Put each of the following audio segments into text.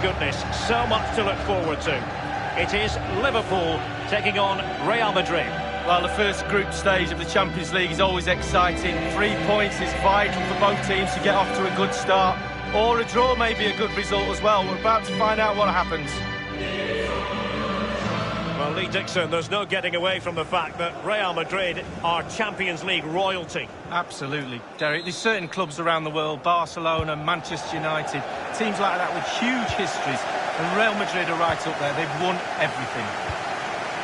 Goodness, so much to look forward to. It is Liverpool taking on Real Madrid. Well, the first group stage of the Champions League is always exciting. 3 points is vital for both teams to get off to a good start. Or a draw may be a good result as well. We're about to find out what happens. Well, Lee Dixon, there's no getting away from the fact that Real Madrid are Champions League royalty. Absolutely, Derek. There's certain clubs around the world, Barcelona, Manchester United, teams like that with huge histories. And Real Madrid are right up there. They've won everything.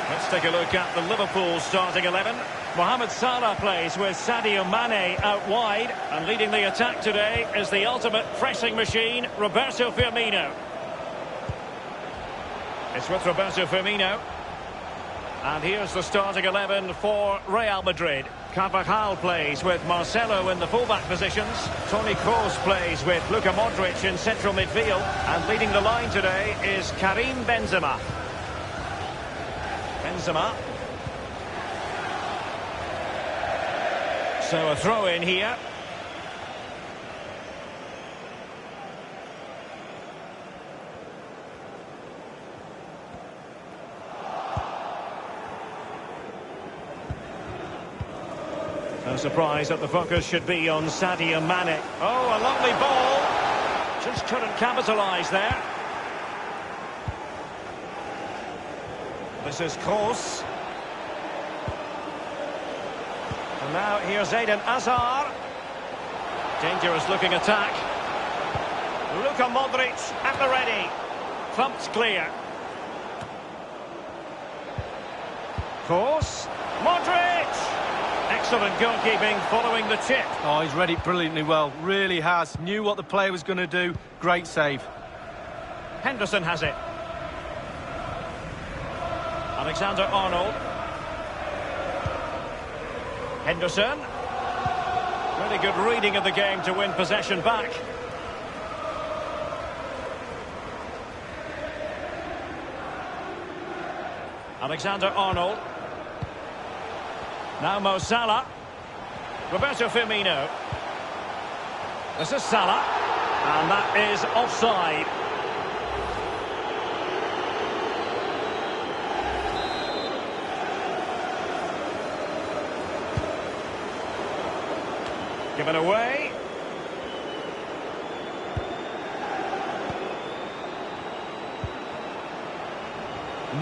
Let's take a look at the Liverpool starting 11. Mohamed Salah plays with Sadio Mane out wide. And leading the attack today is the ultimate pressing machine, Roberto Firmino. It's with Roberto Firmino. And here's the starting 11 for Real Madrid. Carvajal plays with Marcelo in the fullback positions. Toni Kroos plays with Luka Modric in central midfield. And leading the line today is Karim Benzema. Benzema. So a throw in here. No surprise that the focus should be on Sadio Mane. Oh, a lovely ball. Just couldn't capitalise there. This is Kroos. And now here's Eden Hazard. Dangerous looking attack. Luka Modric at the ready. Thumped clear. Kroos. Modric! Excellent goalkeeping following the chip. Oh, he's read it brilliantly well. Really has. Knew what the player was going to do. Great save. Henderson has it. Alexander-Arnold. Henderson. Really good reading of the game to win possession back. Alexander-Arnold. Now Mo Salah. Roberto Firmino. This is Salah. And that is offside. Given away.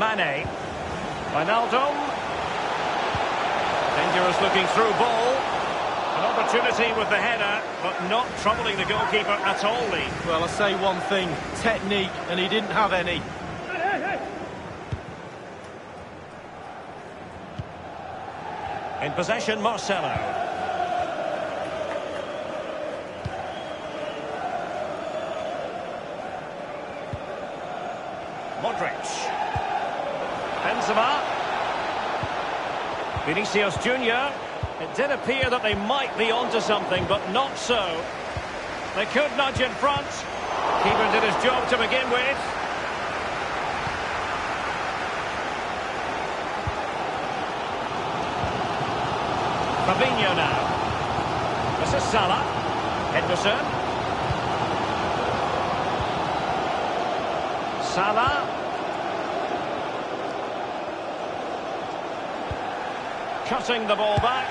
Mane. Wijnaldum. Dangerous looking through ball. An opportunity with the header, but not troubling the goalkeeper at all, Lee. Well, I'll say one thing. Technique, and he didn't have any. In possession, Marcelo. Modric. Benzema. Vinicius Junior. It did appear that they might be onto something, but not so. They could nudge in front. Keeper did his job to begin with. Fabinho now. This is Salah. Henderson. Salah. Cutting the ball back.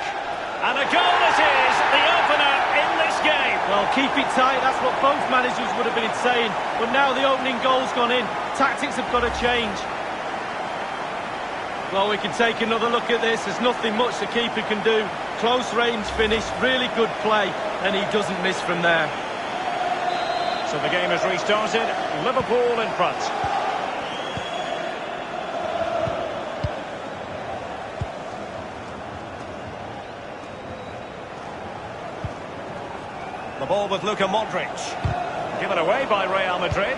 And a goal it is, the opener in this game. Well, keep it tight, that's what both managers would have been saying. But now the opening goal's gone in. Tactics have got to change. Well, we can take another look at this. There's nothing much the keeper can do. Close range finish, really good play. And he doesn't miss from there. So the game has restarted. Liverpool in front. The ball with Luka Modric. Given away by Real Madrid.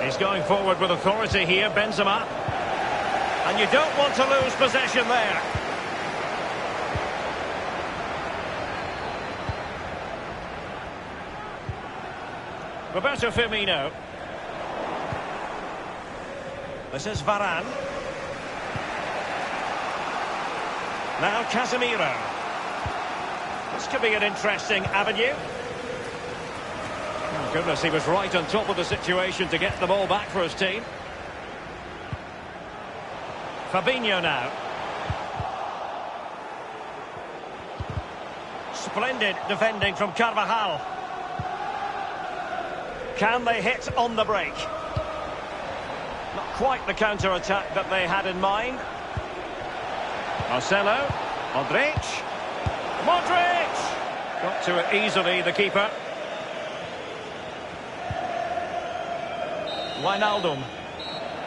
He's going forward with authority here, Benzema. And you don't want to lose possession there. Roberto Firmino. This is Varane. Now Casemiro. This could be an interesting avenue. Goodness, he was right on top of the situation to get the ball back for his team. Fabinho now. Splendid defending from Carvajal. Can they hit on the break? Not quite the counter-attack that they had in mind. Marcelo. Modric. Modric! Got to it easily, the keeper. Wijnaldum.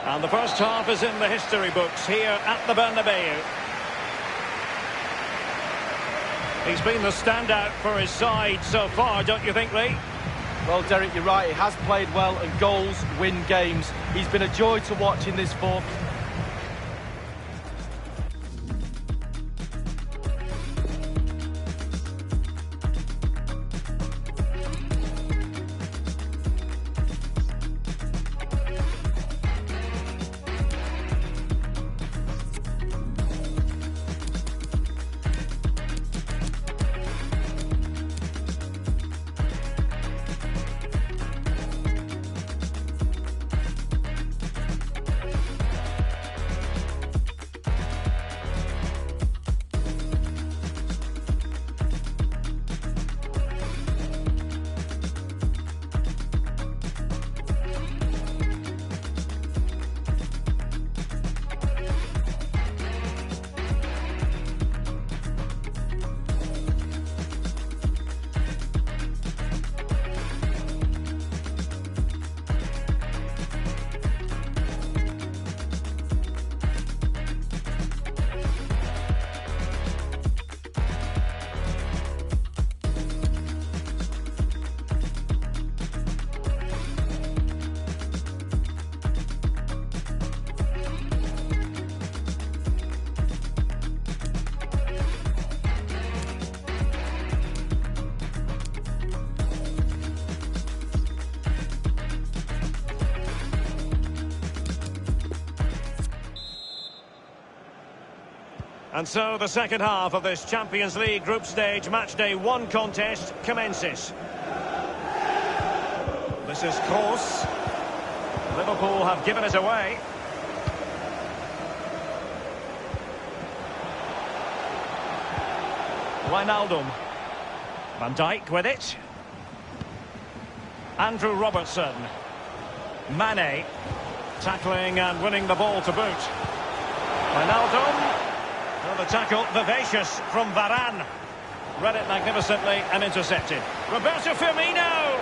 And the first half is in the history books here at the Bernabeu. He's been the standout for his side so far, don't you think, Lee? Well, Derek, you're right. He has played well, and goals win games. He's been a joy to watch in this form. And so the second half of this Champions League group stage matchday 1 contest commences. This is Kroos. Liverpool have given it away. Wijnaldum. Van Dijk with it. Andrew Robertson. Mane. Tackling and winning the ball to boot. Wijnaldum. Well, the tackle, vivacious from Varane. Read it magnificently and intercepted. Roberto Firmino!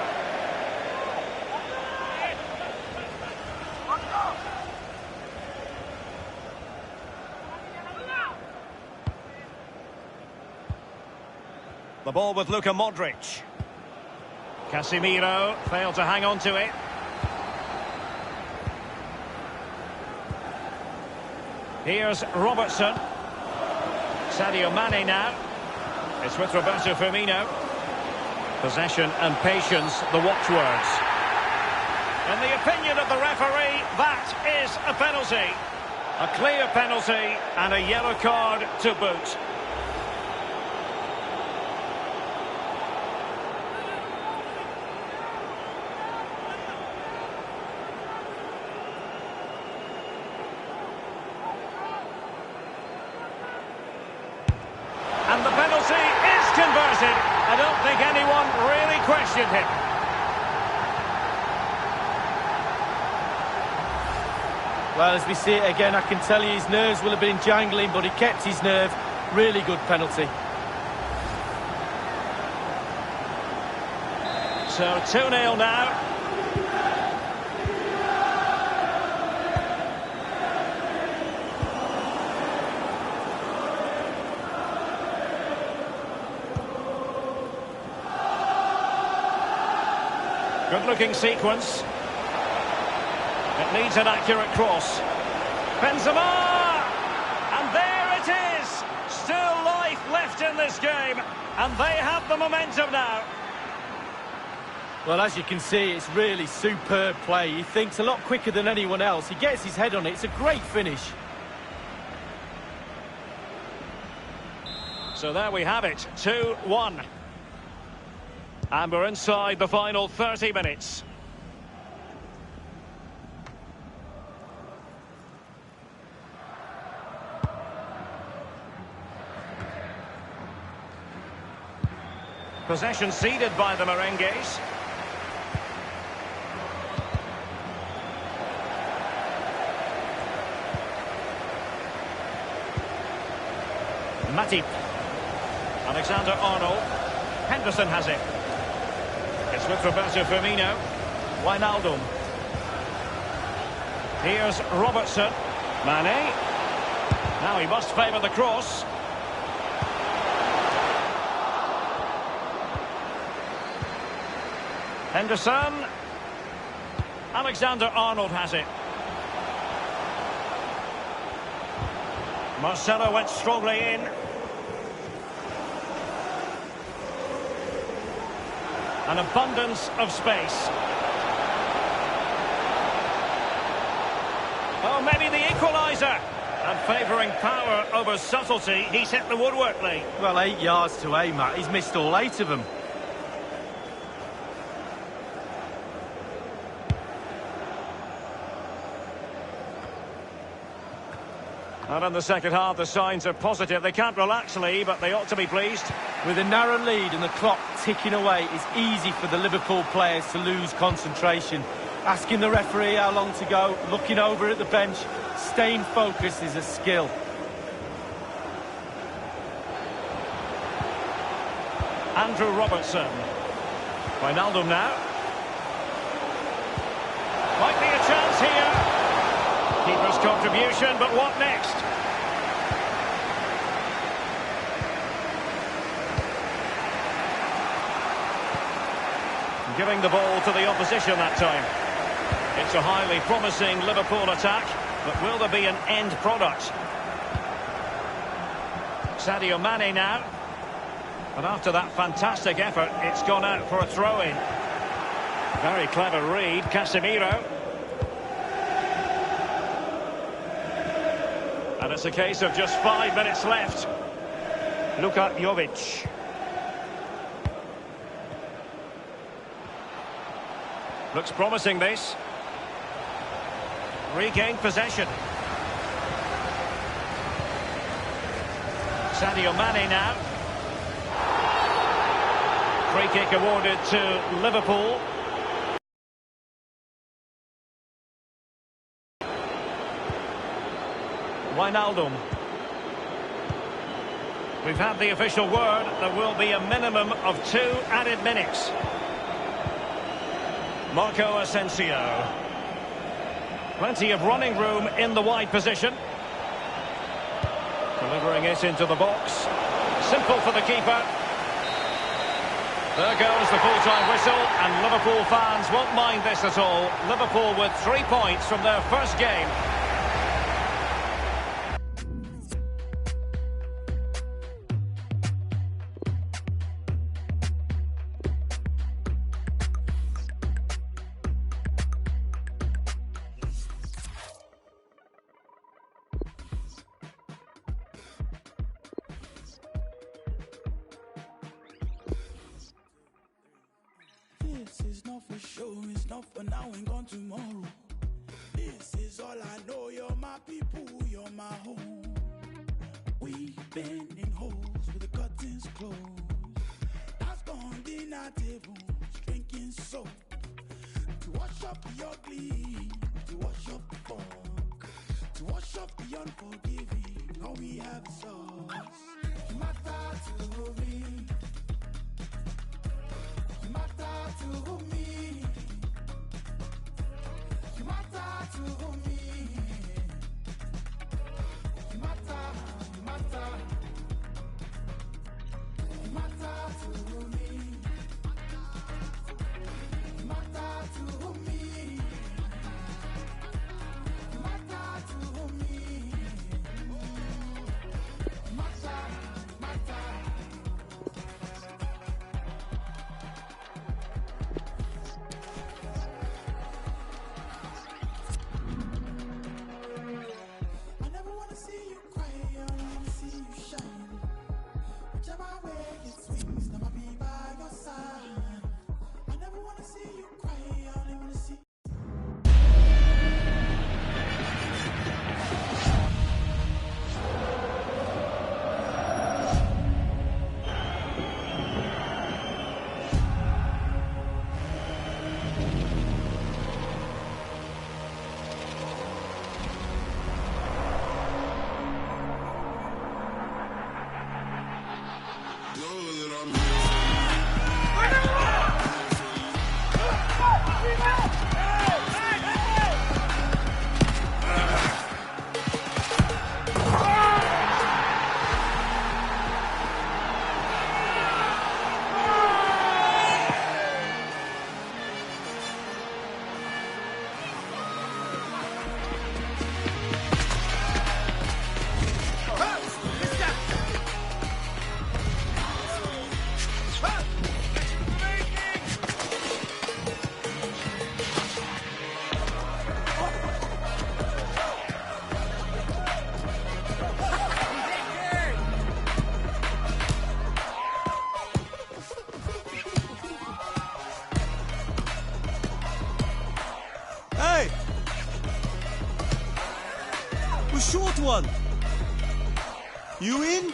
The ball with Luka Modric. Casemiro failed to hang on to it. Here's Robertson. Sadio Mane now. It's with Roberto Firmino. Possession and patience, the watchwords. In the opinion of the referee, that is a penalty. A clear penalty and a yellow card to boot. And the penalty is converted. I don't think anyone really questioned him. Well, as we see it again, I can tell you his nerves will have been jangling, but he kept his nerve. Really good penalty. So 2-0 now. Good-looking sequence. It needs an accurate cross. Benzema! And there it is! Still life left in this game. And they have the momentum now. Well, as you can see, it's really superb play. He thinks a lot quicker than anyone else. He gets his head on it. It's a great finish. So there we have it. 2-1. And we're inside the final 30 minutes. Possession ceded by the Merengues. Matip. Alexander-Arnold. Henderson has it. It's with Roberto Firmino. Wijnaldum. Here's Robertson. Mane. Now he must favour the cross. Henderson. Alexander-Arnold has it. Marcelo went strongly in. An abundance of space. Oh, maybe the equaliser. And favouring power over subtlety, he's hit the woodwork, Lee. Well, 8 yards to aim at. He's missed all 8 of them. And in the second half, the signs are positive. They can't relax, Lee, but they ought to be pleased. With a narrow lead and the clock ticking away, it's easy for the Liverpool players to lose concentration. Asking the referee how long to go, looking over at the bench, staying focused is a skill. Andrew Robertson. Wijnaldum now. Might be a chance here. Keeper's contribution, but what next? Giving the ball to the opposition that time. It's a highly promising Liverpool attack, but will there be an end product? Sadio Mane now. And after that fantastic effort, it's gone out for a throw-in. Very clever read, Casemiro. And it's a case of just 5 minutes left. Luka Jovic. Looks promising, this. Regained possession. Sadio Mane now. Free kick awarded to Liverpool. Wijnaldum. We've had the official word. There will be a minimum of 2 added minutes. Marco Asensio. Plenty of running room in the wide position. Delivering it into the box. Simple for the keeper. There goes the full-time whistle, and Liverpool fans won't mind this at all. Liverpool with 3 points from their first game. This is not for show, it's not for now and gone tomorrow. This is all I know, you're my people, you're my home. We've been in holes with the curtains closed. That's gone dinner tables, drinking soap. To wash up the ugly, to wash up the funk, to wash up the unforgiving, all we have is us. You matter to me. You matter to me. You matter to me. You matter, you matter. You matter to me. You matter to me. You matter to me. You matter, matter. Short one. You in?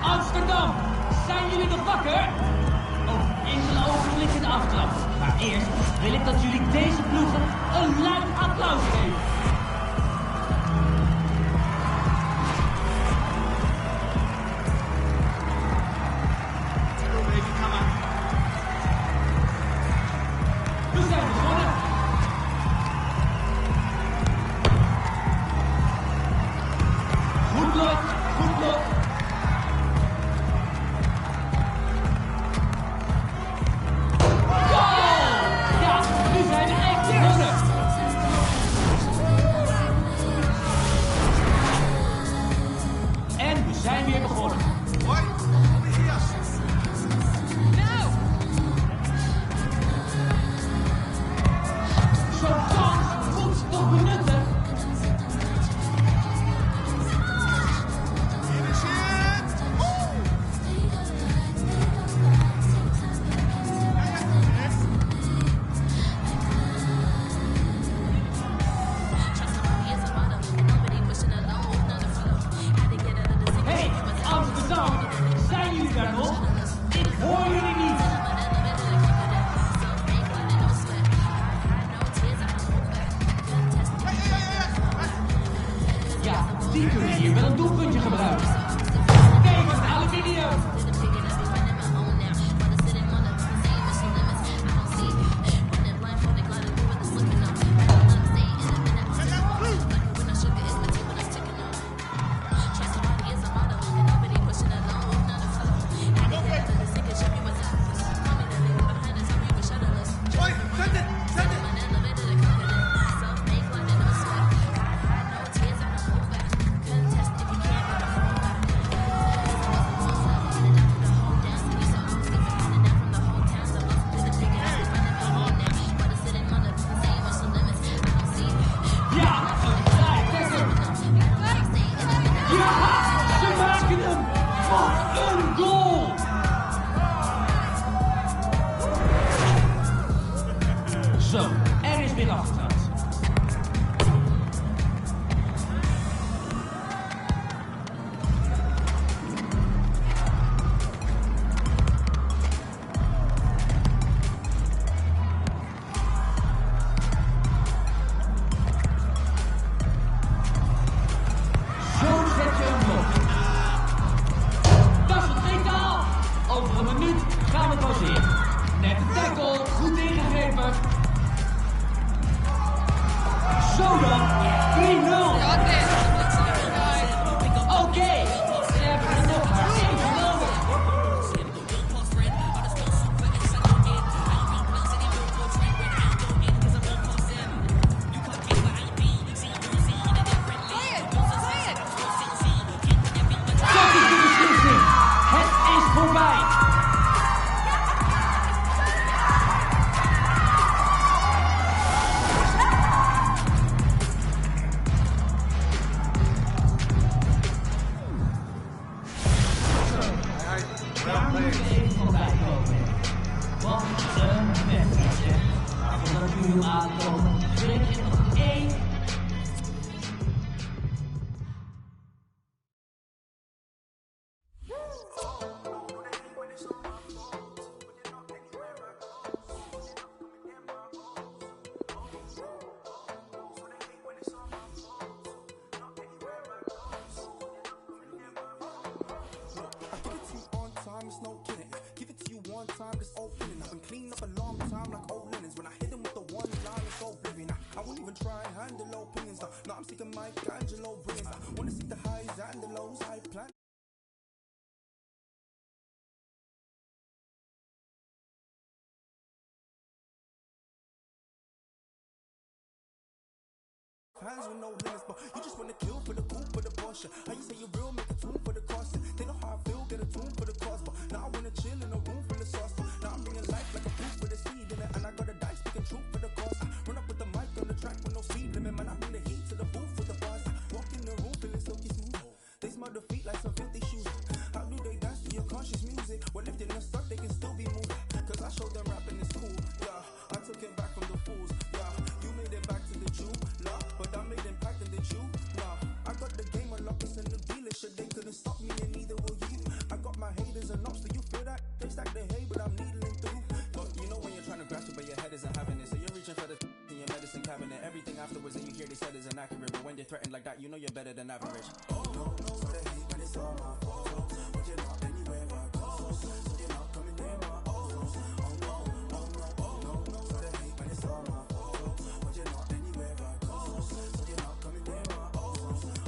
Amsterdam, zijn jullie nog wakker? Over enkele ogenblikken de aftrap. Maar eerst wil ik dat jullie deze ploegen een luid applaus geven. We zijn begonnen. Goed Lloyd, goed Lloyd. Ja, nu zijn we echt begonnen. En we zijn weer begonnen. Hoi, kom eens hier. Zo'n kans moet toch benutten. Hey, Amsterdam, zijn jullie daar nog? Ik hoor jullie niet. Ja, die kunnen hier wel een doelpuntje gebruiken. Kijk, het aluminium. Ja, ze maken hem. Wat een goal! Zo, er is weer afgetrapt. Zo zet je hem op. Dat is het metaal. Over een minuut gaan we pauzeren. Net de tackle, goed ingegrepen. Zo dan, 3-0. Oké, ze hebben er nog maar één genomen. Dat is de beslissing. Het is voorbij. clean up a long time like old linens. When I hit him with the one line, it's so oblivion. I won't even try and handle opinions. Now I'm seeking Michelangelo brilliance. Wanna see the highs and the lows, high plan. Hands with no limits, but you just wanna kill for the cool, for the Porsche. How you say you real, make a tune for the cost. They know how I feel, get a tune for the cost. But now I wanna chill in a room full of sauce. Now I'm bringing life like a proof with a seed in it. And I got a dice, speaking truth for the cause. Run up with the mic on the track with no speed limit. Man, I bring the heat to the booth with the bars. Walk in the room feeling silky smooth. They smell the feet like some filthy shoes. How do they dance to your conscious music? Well, if they're not stuck, they can still be moved. Cause I showed them rapping is cool, yeah. I took it back from the fools, yeah. You made it back to the Jew, nah. But I made impact in the Jew, nah. I got the game unlocked, it's a new dealership. They couldn't stop me and neither will you. I got my haters and ops, do you feel that? They stack the hay, but I'm needling through. But you know when you're trying to grasp it, but your head isn't having it. So you're reaching for the in your medicine cabinet. Everything afterwards that you hear they said is inaccurate. But when you're threatened like that, you know you're better than average. Oh no, so they hate when it's all my fault. But you're not anywhere I go. So you're not coming near my own. Oh no, oh no, oh no, no. So they hate when it's all my fault. But you're not anywhere I go. So you're not coming near my own.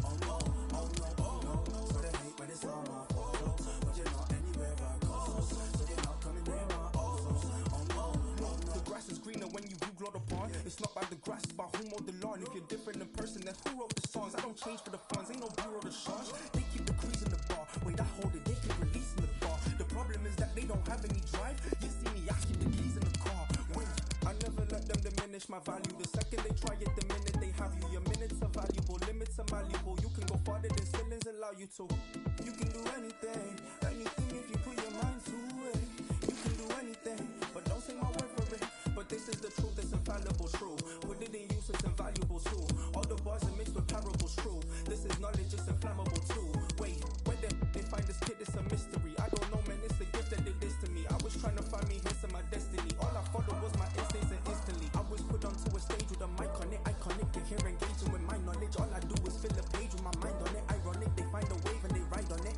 Oh no, oh no, oh no, no. So they hate when it's all my fault. But you're not anywhere I go. So you're not coming near my own. Oh no, no, no. The grass is greener when you view glowed upon. It's not by the grass, it's by who mowed the lawn. If you're different in person, then who wrote the songs? I don't change for the funds, ain't no bureau to charge. They keep the crease in the bar. Wait, I hold it, they keep releasing the bar. The problem is that they don't have any drive. You see me, I keep the keys in the car. Wait, I never let them diminish my value. The second they try it, the minute they have you. Your minutes are valuable, limits are malleable. You can go farther than ceilings allow you to. You can do anything, anything if you put your mind to it. You can do anything, but don't take my word for it. But this is the truth, it's infallible, true. Put it in use, it's invaluable too. All the bars are mixed with parables, true. This is knowledge, it's inflammable too. Wait, where they find this kid, it's a mystery. I don't know, man, it's a gift that they did to me. I was trying to find me hints in my destiny. All I followed was my instincts and instantly I was put onto a stage with a mic on it. Iconic, they hear engaging with my knowledge. All I do is fill a page with my mind on it. Ironic, they find a wave and they ride on it.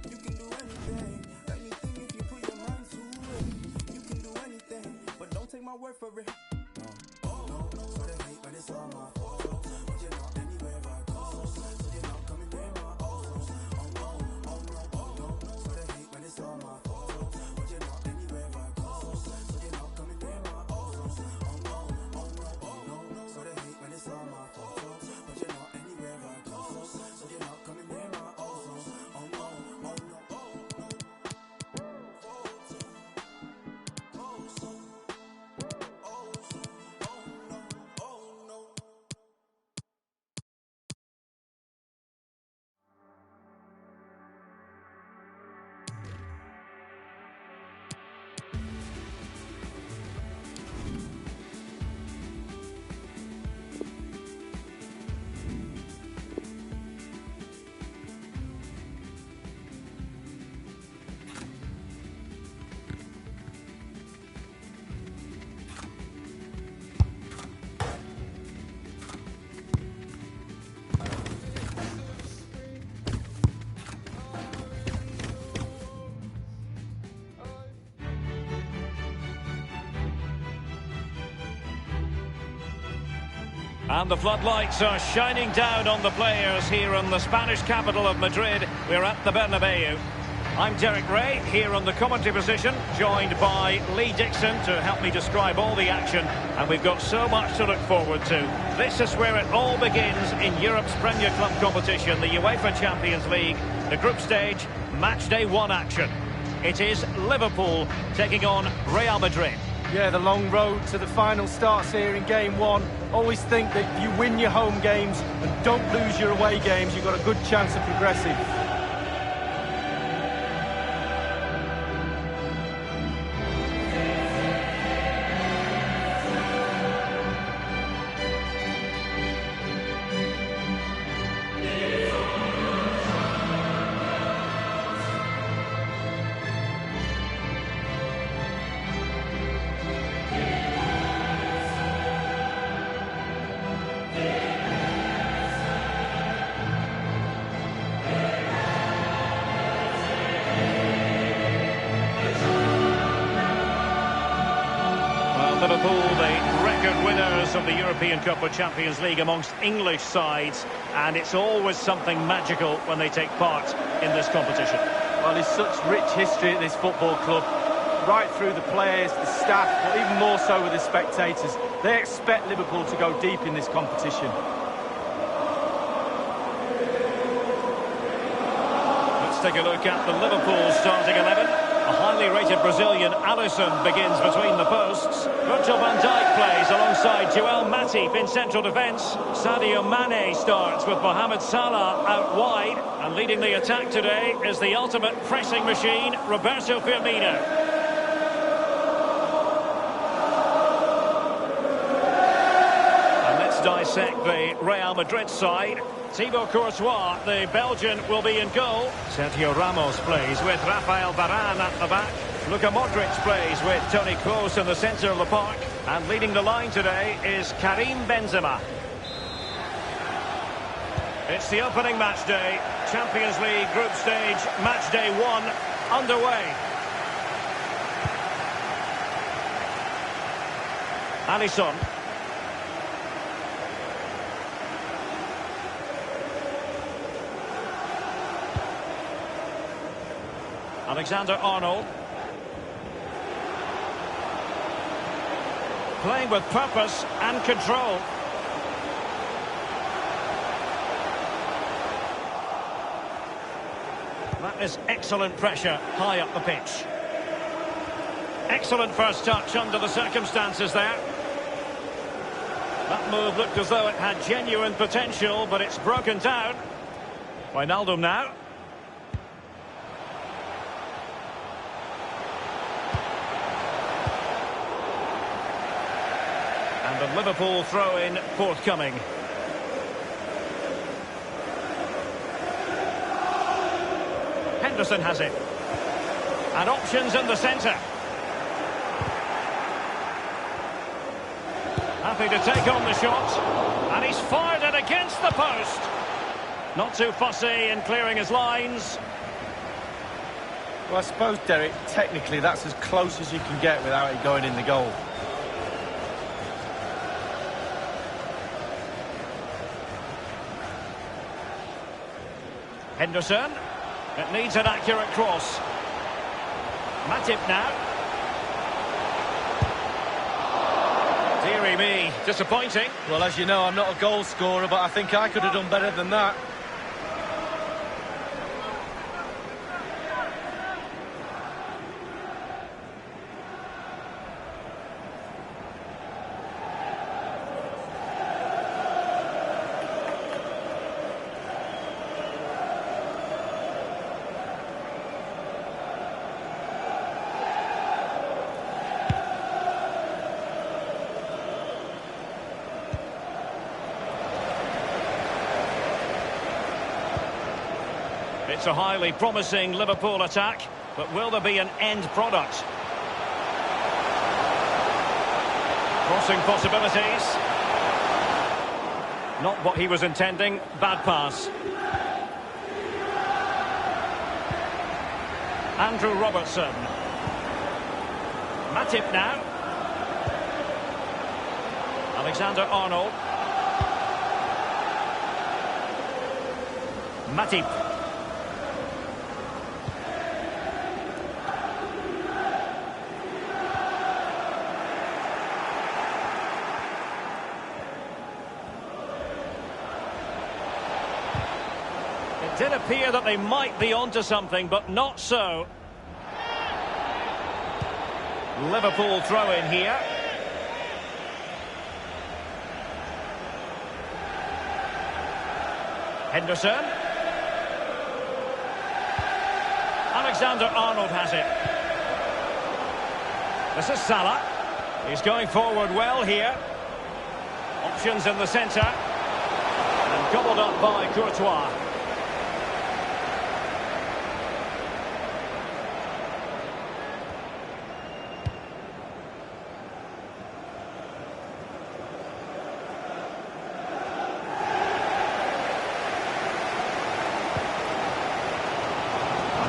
You can do anything, anything if you put your mind to it. You can do anything, but don't take my word for it. Oh no, no, so they hate when it's all my fault. But you're not anywhere I go. So you're not coming near my own. Oh no, oh no, oh no, no. So they hate when it's all my fault. But you're not anywhere I go. So you're not coming near my own. Oh no, oh no, oh no, no. So they hate when it's all my fault. But you're not anywhere I go. So you're not coming near my own. Oh no, oh no, oh no. And the floodlights are shining down on the players here in the Spanish capital of Madrid. We're at the Bernabeu. I'm Derek Ray, here on the commentary position, joined by Lee Dixon to help me describe all the action. And we've got so much to look forward to. This is where it all begins in Europe's Premier Club competition, the UEFA Champions League, the group stage, match day 1 action. It is Liverpool taking on Real Madrid. Yeah, the long road to the final starts here in game 1. Always think that if you win your home games and don't lose your away games, you've got a good chance of progressing. Liverpool, the record winners of the European Cup or Champions League amongst English sides, and it's always something magical when they take part in this competition. Well, there's such rich history at this football club, right through the players, the staff, but even more so with the spectators. They expect Liverpool to go deep in this competition. Let's take a look at the Liverpool starting 11. A highly rated Brazilian, Alisson, begins between the posts. Virgil van Dijk plays alongside Joel Matip in central defence. Sadio Mane starts with Mohamed Salah out wide. And leading the attack today is the ultimate pressing machine, Roberto Firmino. And let's dissect the Real Madrid side. Thibaut Courtois, the Belgian, will be in goal. Sergio Ramos plays with Rafael Varane at the back. Luka Modric plays with Toni Kroos in the centre of the park. And leading the line today is Karim Benzema. It's the opening match day. Champions League group stage, match day 1, underway. Alisson. Alexander-Arnold. Playing with purpose and control. That is excellent pressure high up the pitch. Excellent first touch under the circumstances there. That move looked as though it had genuine potential, but it's broken down. Wijnaldum now. And the Liverpool throw-in forthcoming. Henderson has it. And options in the centre. Happy to take on the shot. And he's fired it against the post. Not too fussy in clearing his lines. Well, I suppose, Derek, technically that's as close as you can get without it going in the goal. Henderson. It needs an accurate cross. Matip now. Deary me, disappointing. Well, as you know, I'm not a goal scorer, but I think I could have done better than that. It's a highly promising Liverpool attack, but will there be an end product? Crossing possibilities. Not what he was intending. Bad pass. Andrew Robertson. Matip now. Alexander-Arnold. Matip. It did appear that they might be onto something, but not so. Liverpool throw in here. Henderson. Alexander-Arnold has it. This is Salah. He's going forward well here. Options in the centre. And gobbled up by Courtois.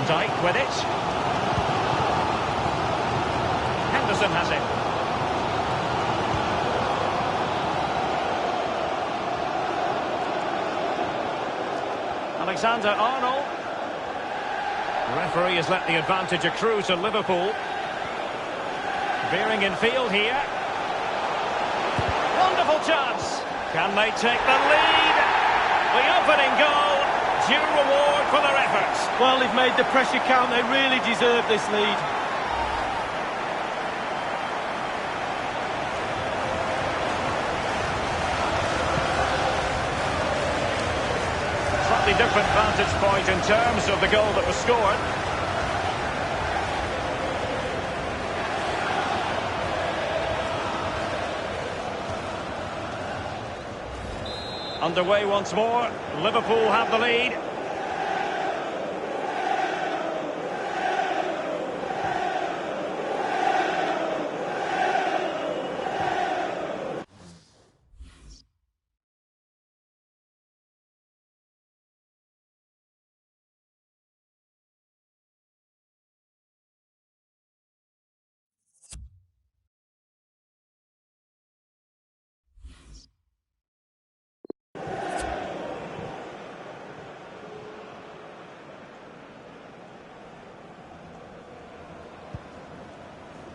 Dijk with it. Henderson has it. Alexander-Arnold. The referee has let the advantage accrue to Liverpool. Veering in field here. Wonderful chance. Can they take the lead? The opening goal, due reward for their efforts. Well, they've made the pressure count. They really deserve this lead. Slightly different vantage point in terms of the goal that was scored. Underway once more. Liverpool have the lead.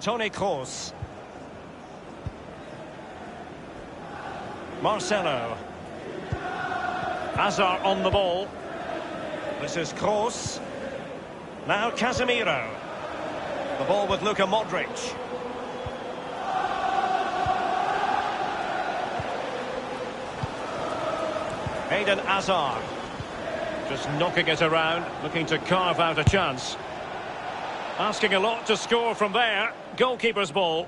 Toni Kroos. Marcelo. Hazard on the ball. This is Kroos. Now Casemiro. The ball with Luka Modric. Eden Hazard. Just knocking it around, looking to carve out a chance. Asking a lot to score from there. Goalkeeper's ball.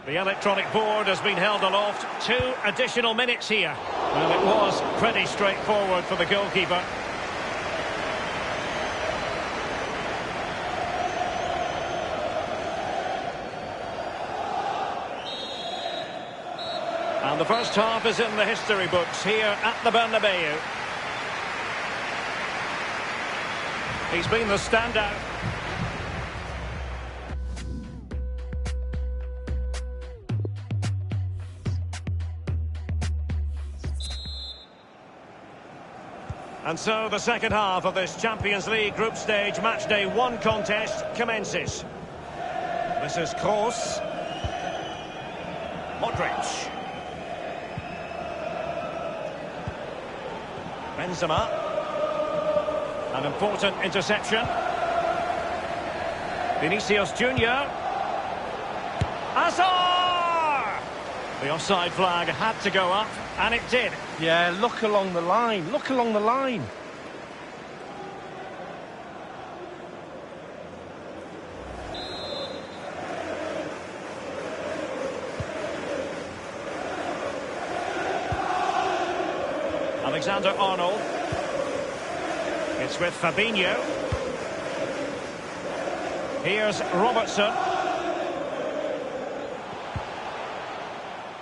The electronic board has been held aloft. 2 additional minutes here. Well, it was pretty straightforward for the goalkeeper. And the first half is in the history books here at the Bernabeu. He's been the standout. And so the second half of this Champions League group stage matchday 1 contest commences. This is Kroos. Modric. Benzema. An important interception. Vinicius Junior. Hazard! The offside flag had to go up, and it did. Yeah, look along the line. Look along the line. Alexander-Arnold. It's with Fabinho. Here's Robertson.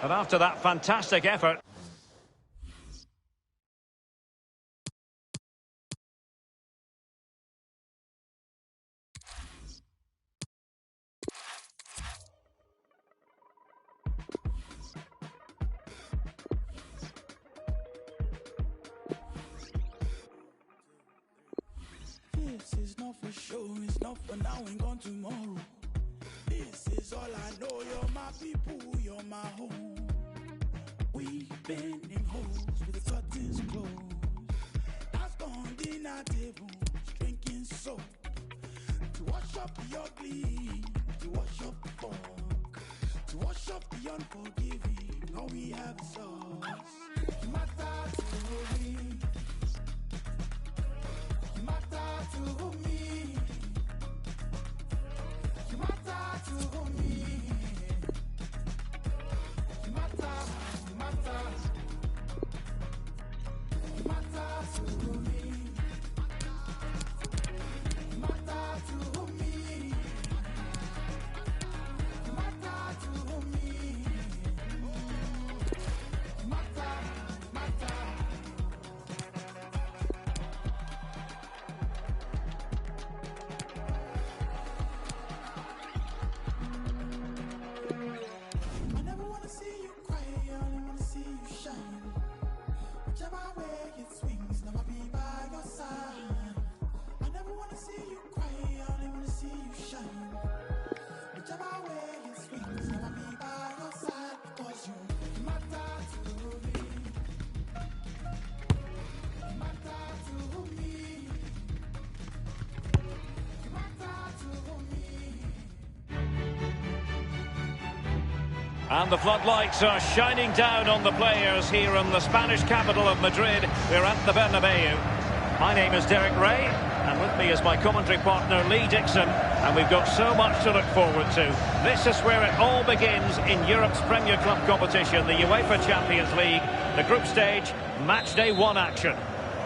And after that fantastic effort... This is not for sure, it's not for now and gone tomorrow. This is all I know, you're my people, you're my home. We've been in holes with the curtains closed. That's gone dinner table, drinking soap. To wash up the ugly, to wash up the fog, to wash up the unforgiving, all we have is us. You matter to me. You matter to me. You matter to me. You matter, you matter. You matter to me. You matter to me. You matter to me. You matter. And the floodlights are shining down on the players here in the Spanish capital of Madrid. We're at the Bernabeu. My name is Derek Ray, and with me is my commentary partner Lee Dixon, and we've got so much to look forward to. This is where it all begins in Europe's Premier Club competition, the UEFA Champions League, the group stage, match day 1 action.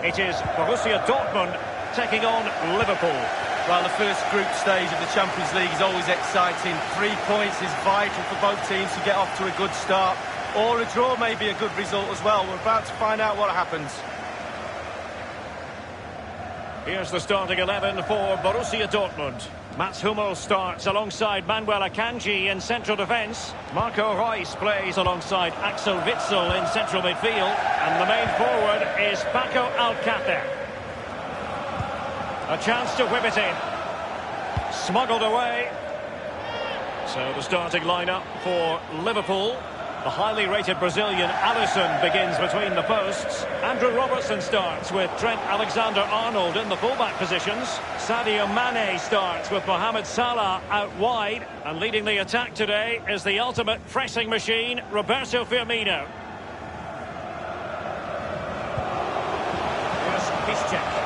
It is Borussia Dortmund taking on Liverpool. Well, the first group stage of the Champions League is always exciting. 3 points is vital for both teams to get off to a good start. Or a draw may be a good result as well. We're about to find out what happens. Here's the starting 11 for Borussia Dortmund. Mats Hummels starts alongside Manuel Akanji in central defence. Marco Reus plays alongside Axel Witsel in central midfield. And the main forward is Paco Alcácer. A chance to whip it in. Smuggled away. So the starting lineup for Liverpool. The highly rated Brazilian Alisson begins between the posts. Andrew Robertson starts with Trent Alexander-Arnold in the fullback positions. Sadio Mane starts with Mohamed Salah out wide. And leading the attack today is the ultimate pressing machine, Roberto Firmino. Here's Piszczek.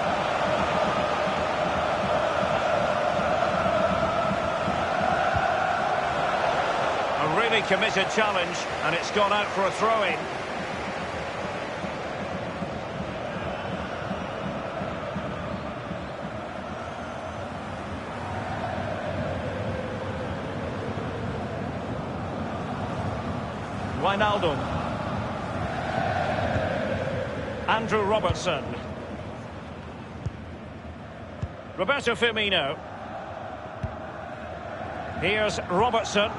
Really committed challenge, and it's gone out for a throw-in. Wijnaldum. Andrew Robertson. Roberto Firmino. Here's Robertson.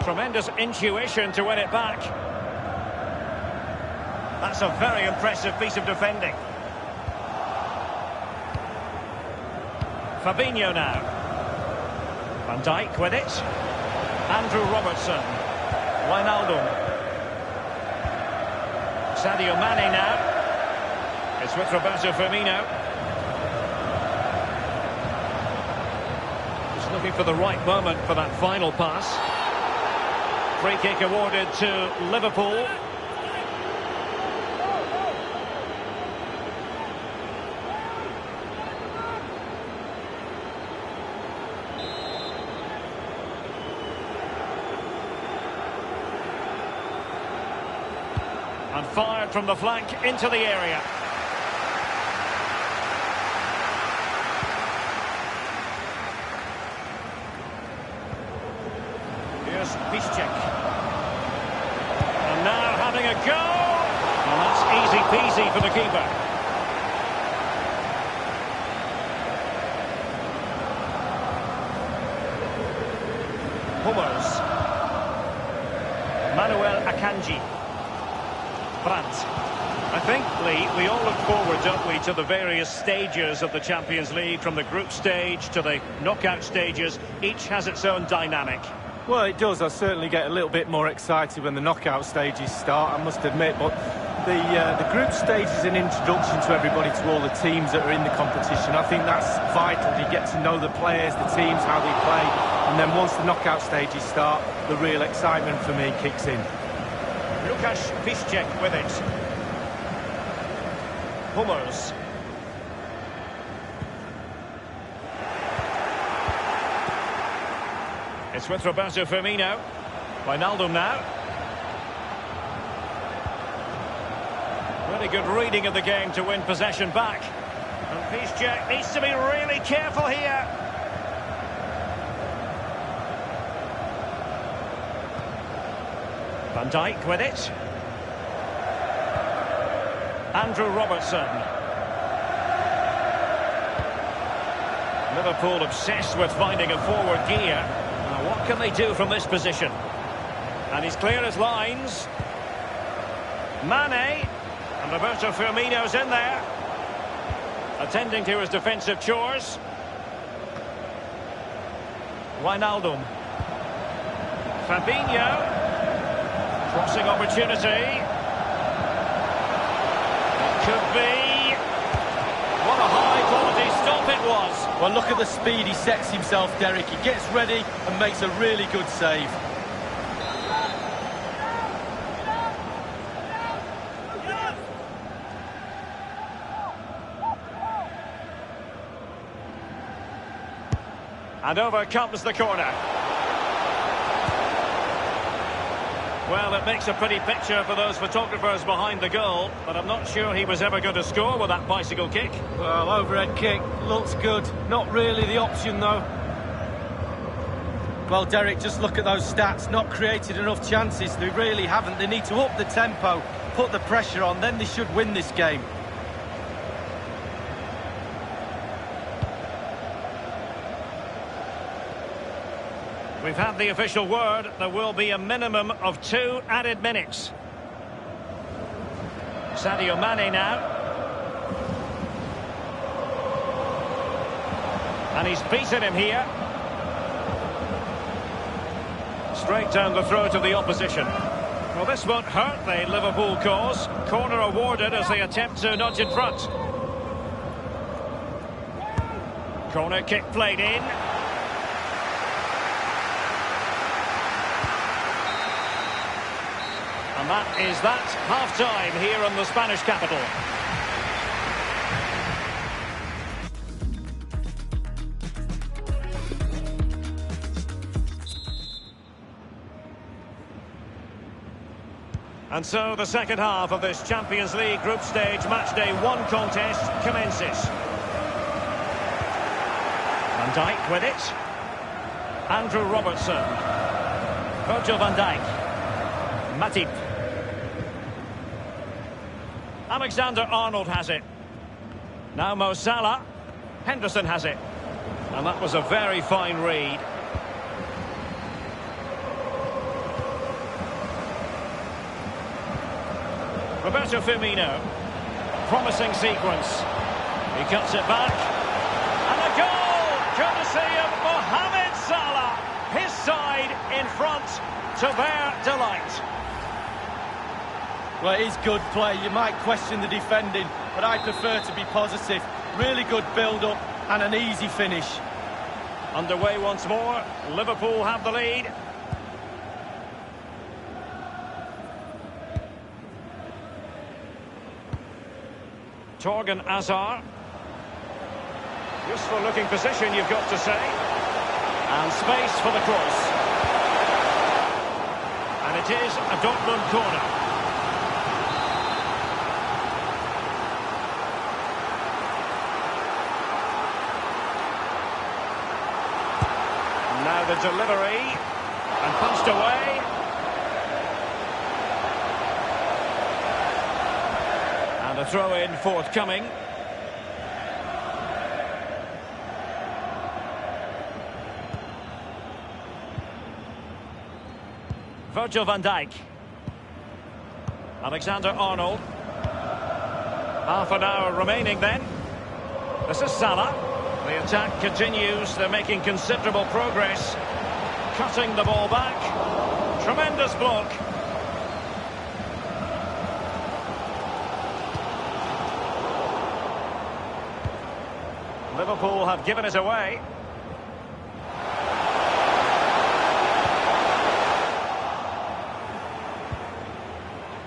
Tremendous intuition to win it back. That's a very impressive piece of defending. Fabinho now. Van Dijk with it. Andrew Robertson. Wijnaldum. Sadio Mane now. It's with Roberto Firmino. Just looking for the right moment for that final pass. Free kick awarded to Liverpool. And fired from the flank into the area. Here's Piszczek. And now having a go. And that's easy peasy for the keeper. Hummels. Manuel Akanji. Brandt. I think, Lee, we all look forward, don't we, to the various stages of the Champions League, from the group stage to the knockout stages. Each has its own dynamic. Well, it does. I certainly get a little bit more excited when the knockout stages start, I must admit. But the group stage is an introduction to everybody, to all the teams that are in the competition. I think that's vital. You get to know the players, the teams, how they play. And then once the knockout stages start, the real excitement for me kicks in. Łukasz Piszczek with it. Hummels. It's with Roberto Firmino. Wijnaldum now. Really good reading of the game to win possession back. And Piszczek needs to be really careful here. Van Dijk with it. Andrew Robertson. Liverpool obsessed with finding a forward gear. Now, what can they do from this position? And he's clear as lines. Mane. And Roberto Firmino's in there, attending to his defensive chores. Wijnaldum. Fabinho. Crossing opportunity. It could be. What a high-quality stop it was. Well, look at the speed he sets himself, Derek. He gets ready and makes a really good save. And over comes the corner. Well, it makes a pretty picture for those photographers behind the goal, but I'm not sure he was ever going to score with that bicycle kick. Well, overhead kick, looks good. Not really the option, though. Well, Derek, just look at those stats. Not created enough chances. They really haven't. They need to up the tempo, put the pressure on, then they should win this game. We've had the official word. There will be a minimum of 2 added minutes. Sadio Mane now. And he's beaten him here. Straight down the throat of the opposition. Well, this won't hurt the Liverpool cause. Corner awarded as they attempt to nudge in front. Corner kick played in. And that is that, half-time here in the Spanish capital. And so the second half of this Champions League group stage matchday 1 contest commences. Van Dijk with it. Andrew Robertson. Virgil van Dijk. Matip. Alexander-Arnold has it. Now Mo Salah. Henderson has it. And that was a very fine read. Roberto Firmino. Promising sequence. He cuts it back. And a goal! Courtesy of Mohamed Salah. His side in front to their delight. Well, it is good play. You might question the defending, but I prefer to be positive. Really good build-up and an easy finish. Underway once more. Liverpool have the lead. Torgan Hazard. Useful looking position, you've got to say. And space for the cross. And it is a Dortmund corner. Now the delivery, and punched away. And a throw-in forthcoming. Virgil van Dijk. Alexander-Arnold. Half an hour remaining then. This is Salah. The attack continues. They're making considerable progress. Cutting the ball back. Tremendous block. Liverpool have given it away.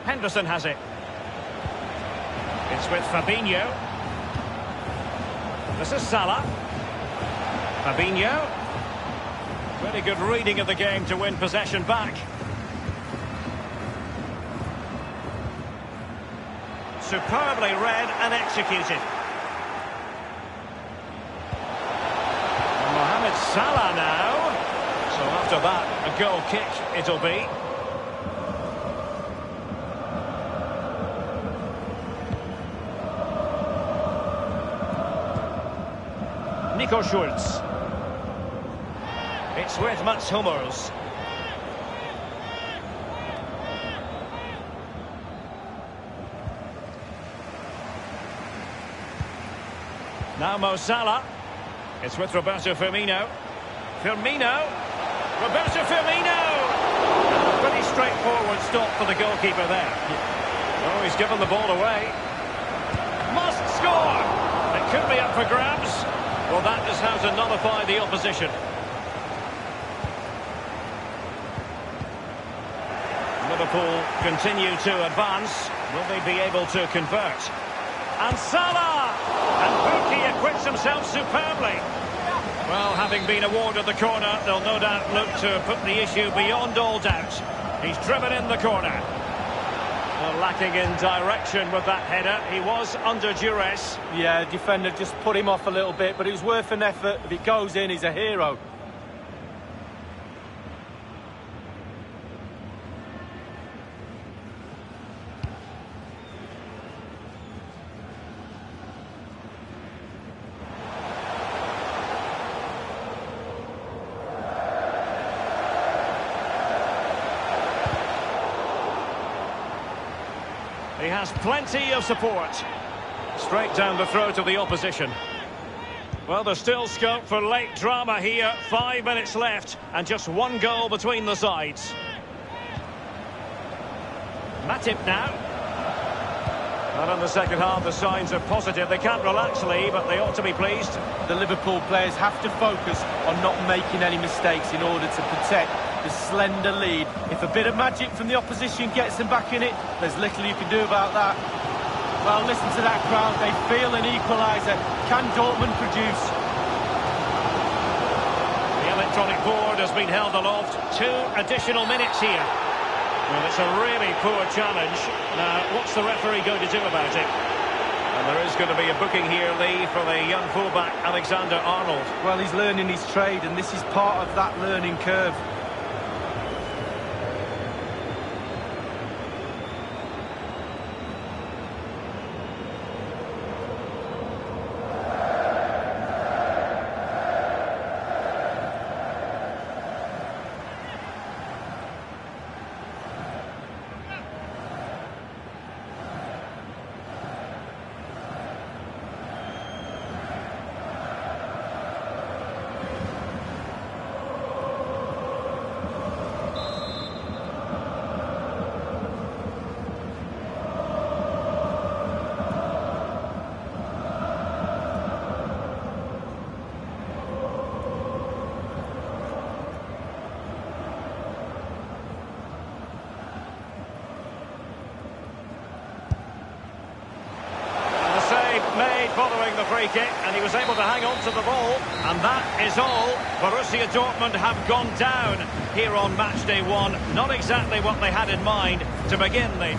Henderson has it. It's with Fabinho. This is Salah. Fabinho. Very good reading of the game to win possession back. Superbly read and executed. And Mohamed Salah now. So after that, a goal kick it'll be. Nico Schultz. It's with Mats Hummels. Now Mo Salah. It's with Roberto Firmino. Firmino. Roberto Firmino! And a pretty straightforward stop for the goalkeeper there. Oh, he's given the ball away. Must score! It could be up for grabs. Well, that is how to nullify the opposition. Liverpool continue to advance. Will they be able to convert? And Salah! And Buki acquits himself superbly. Well, having been awarded the corner, they'll no doubt look to put the issue beyond all doubt. He's driven in the corner. Well, lacking in direction with that header. He was under duress. Yeah, defender just put him off a little bit, but it was worth an effort. If it goes in, he's a hero. He has plenty of support. Straight down the throat of the opposition. Well, there's still scope for late drama here. 5 minutes left and just one goal between the sides. Matip now. And in the second half, the signs are positive. They can't relax, Lee, but they ought to be pleased. The Liverpool players have to focus on not making any mistakes in order to protect the slender lead. If a bit of magic from the opposition gets them back in it, there's little you can do about that. Well, listen to that crowd. They feel an equaliser. Can Dortmund produce? The electronic board has been held aloft. 2 additional minutes here. Well, it's a really poor challenge. Now, what's the referee going to do about it? And there is going to be a booking here, Lee, for the young fullback, Alexander-Arnold. Well, he's learning his trade, and this is part of that learning curve. Made following the free kick, and he was able to hang on to the ball, and that is all. Borussia Dortmund have gone down here on match day 1. Not exactly what they had in mind to begin the...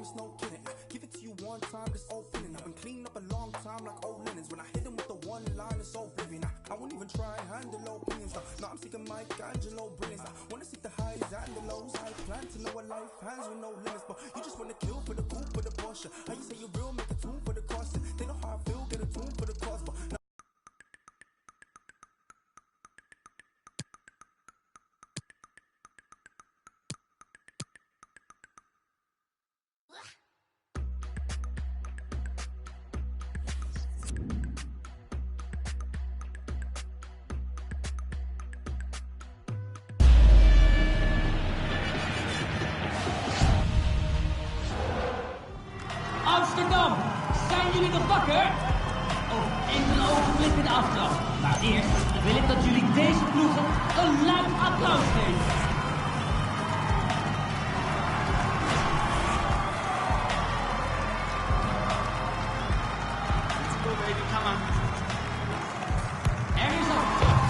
It's no kidding. Give it to you one time, it's opening. I've been cleaning up a long time like old linens. When I hit him with the one line, it's so oblivion. I won't even try and handle opinions. No, I'm seeking Michelangelo brilliance. I wanna seek the highs and the lows. I plan to know a life hands with no limits. But you just wanna kill for the coupe, for the Porsche. How you say you real, make a tune for the cost. They know how I feel, get a tune for the cost. But no. Amsterdam, zijn jullie nog wakker? Over enkele ogenblikken de aftrap. Maar eerst wil ik dat jullie deze ploegen een luid applaus geven. Let's go baby, come on. Er is aftrap.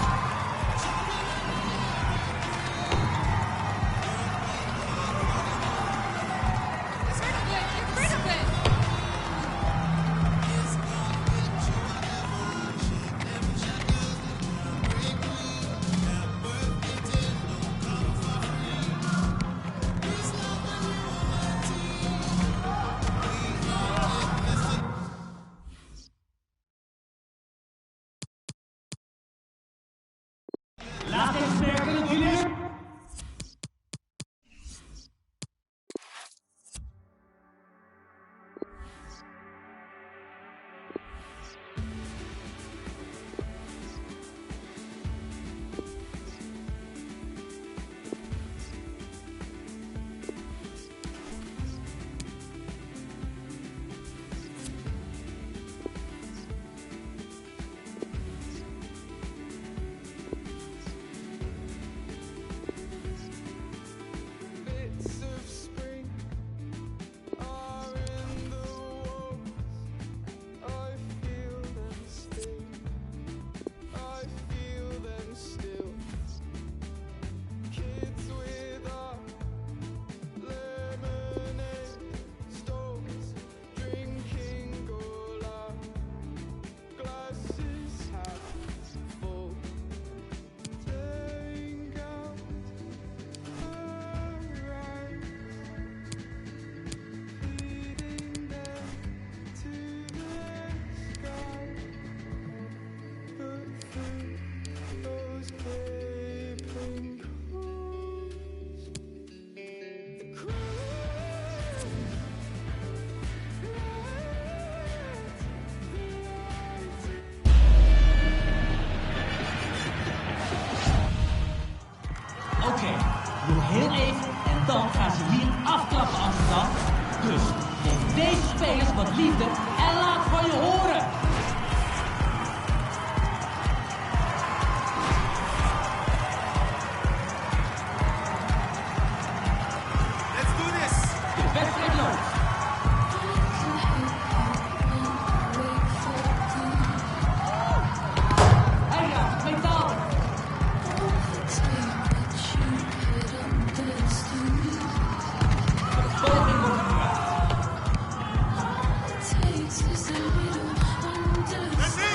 Laat eens merken dat jullie... wat liefde en laat van je horen. Let's do this! De wedstrijd loopt. Hij raakt het metaal. De poging wordt geraakt.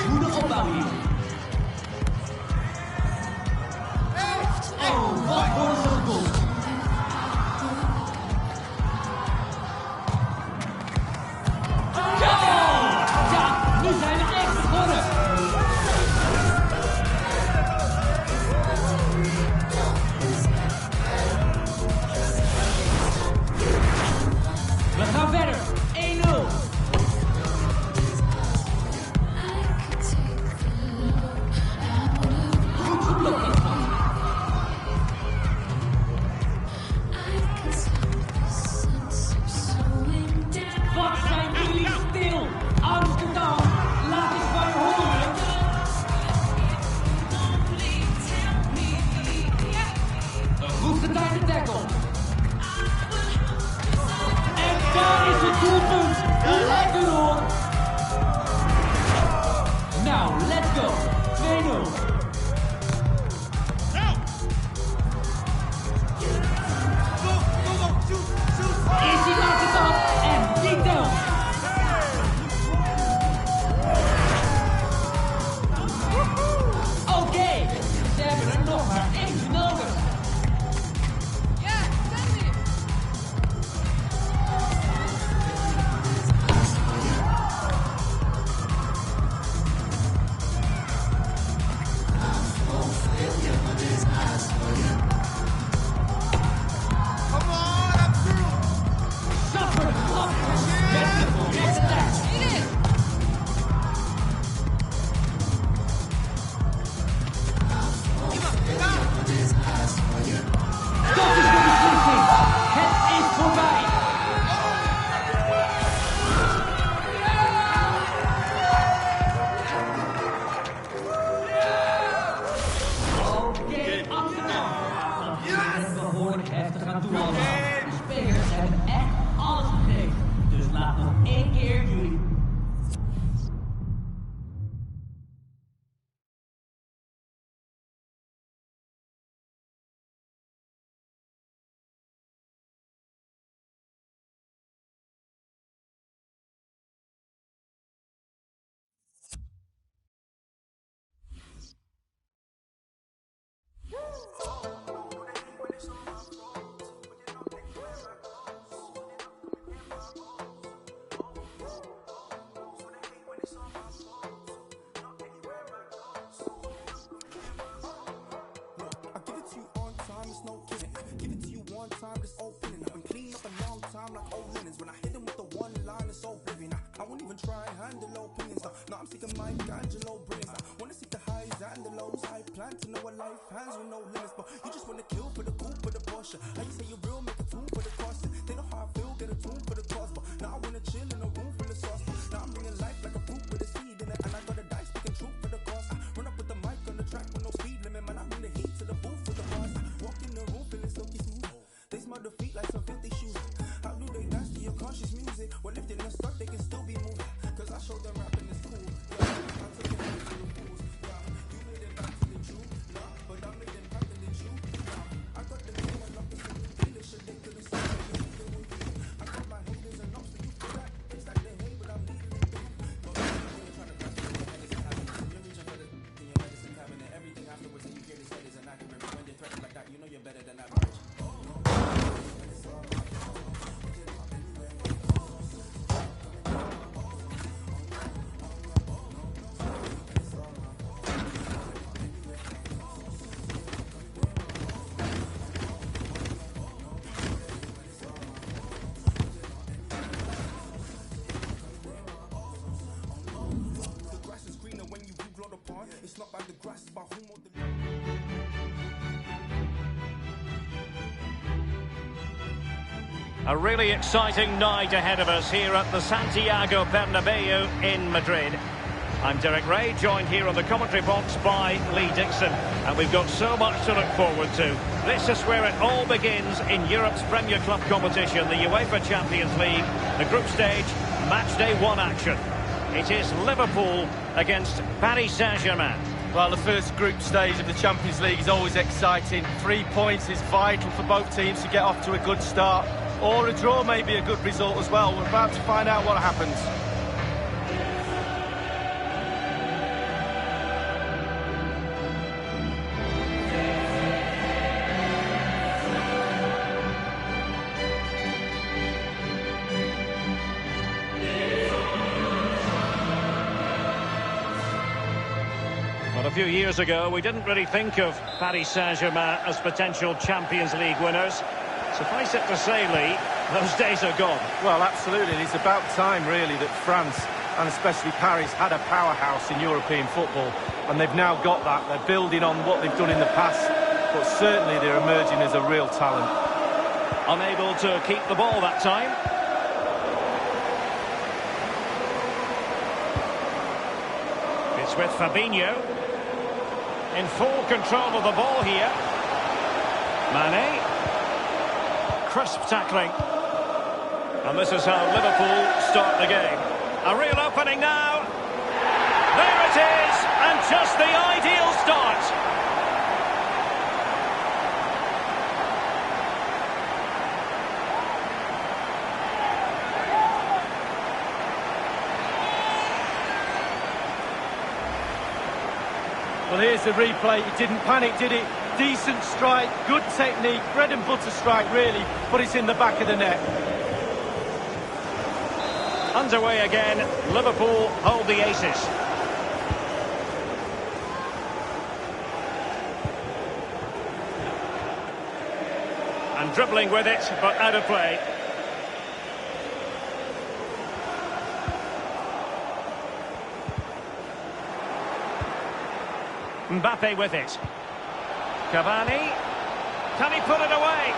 Goede opbouw hier. Oh, wat wordt zo'n goal. Ja, nu zijn we echt begonnen. We gaan verder. 1-0. Goed geblokt dat man. Wat zijn jullie stil? Amsterdam, laat eens van je horen. Een goed getijde tackle. En daar is het doelpunt. Lekker hoor. Nou, let's go. 2-0. Is die laatste stap en die telt. Oké, ze hebben er nog maar eentje nodig. Come on, I'm through! Stap voor de klap. Met de correcte tijd. Dat is de beslissing. Het is voorbij. Oké, Amsterdam. Dat is behoorlijk heftig aan toe allemaal. De spelers hebben echt alles gegeven. Dus laat nog één keer jullie. I give it to you on time, it's no kidding. Give it to you one time, it's opening. I've been clean up a long time like old linens. When I hit him with the one line, it's so oblivion. I won't even try and handle opinions. No, I'm seeking Mike Angelo brilliance. I wanna seek the highs and the lows. I plan to know a life hands with no limits. But you just wanna kill for the coupe, for the Porsche. How you say you real, make a tune for the cost. They know how I feel, get a tune for the cause. But now I wanna chill in a room full of sauce. Now I'm bringing life like a fruit with a seed in it. And I got a dice, speaking truth for the cause. Run up with the mic on the track with no speed limit. Man, I bring the heat to the booth with the bars. Walk in the room feeling silky smooth. They smell the feet like some filthy shoes. How do they dance to your conscious music? Well, if they're not stuck, they can still be moving. Cause I showed them rapping is cool. Yeah, I took them back to the fools. Yeah, you made it back to the truth. Nah, but I made them happen than you. Yeah, I got the game and up the English and they couldn't see me. I got my haters and ups for you for that. It's like they hate, but I'm leading them through. But when you're trying to press me, your medicine cabinet. You're reaching for the in your medicine cabinet. Everything afterwards and you hear this head is inaccurate. But when they threaten like that, you know you're better than that marriage. It's not by the grass, it's by whom or the... A really exciting night ahead of us here at the Santiago Bernabeu in Madrid. I'm Derek Ray, joined here on the commentary box by Lee Dixon. And we've got so much to look forward to. This is where it all begins in Europe's Premier Club competition, the UEFA Champions League, the group stage, match day 1 action. It is Liverpool against Paris Saint-Germain. Well, the first group stage of the Champions League is always exciting. 3 points is vital for both teams to get off to a good start. Or a draw may be a good result as well. We're about to find out what happens. Well, a few years ago, we didn't really think of Paris Saint-Germain as potential Champions League winners. Suffice it to say, Lee, those days are gone. Well, absolutely. It's about time, really, that France, and especially Paris, had a powerhouse in European football. And they've now got that. They're building on what they've done in the past. But certainly they're emerging as a real talent. Unable to keep the ball that time. It's with Fabinho. In full control of the ball here. Mane. Crisp tackling. And this is how Liverpool start the game. A real opening now. There it is, and just the ideal start. Well, here's the replay. It didn't panic, did it? Decent strike, good technique, bread and butter strike, really, but it's in the back of the net. Underway again, Liverpool hold the aces. And dribbling with it, but out of play. Mbappe with it. Cavani. Can he put it away?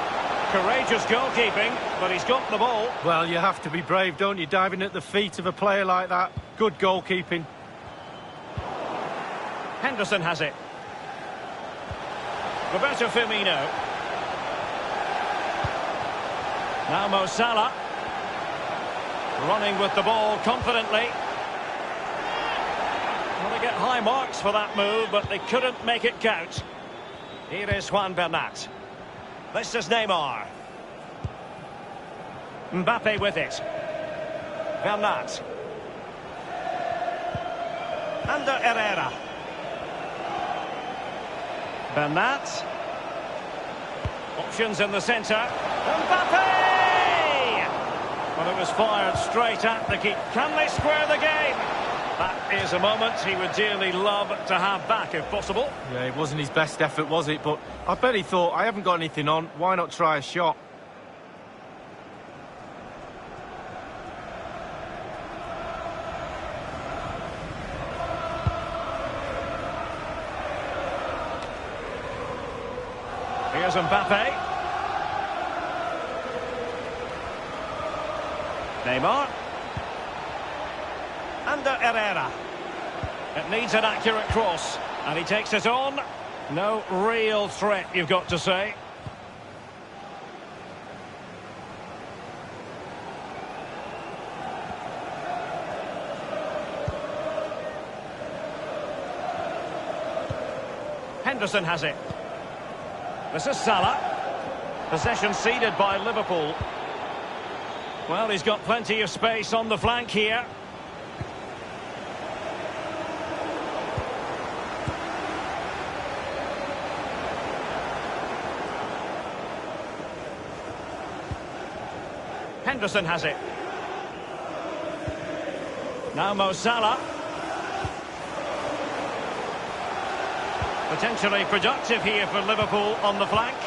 Courageous goalkeeping, but he's got the ball. Well, you have to be brave, don't you, diving at the feet of a player like that. Good goalkeeping. Henderson has it. Roberto Firmino. Now Mo Salah. Running with the ball confidently. Well, they get high marks for that move, but they couldn't make it count. Here is Juan Bernat. This is Neymar. Mbappe with it. Bernat. Ander Herrera. Bernat. Options in the centre. Mbappe! Well, it was fired straight at the keeper. Can they square the game? That is a moment he would dearly love to have back, if possible. Yeah, it wasn't his best effort, was it? But I bet he thought, I haven't got anything on, why not try a shot? Here's Mbappe. Neymar. Ander Herrera. It needs an accurate cross. And he takes it on. No real threat, you've got to say. Henderson has it. This is Salah. Possession ceded by Liverpool. Well, he's got plenty of space on the flank here. Henderson has it. Now Mo Salah. Potentially productive here for Liverpool on the flank.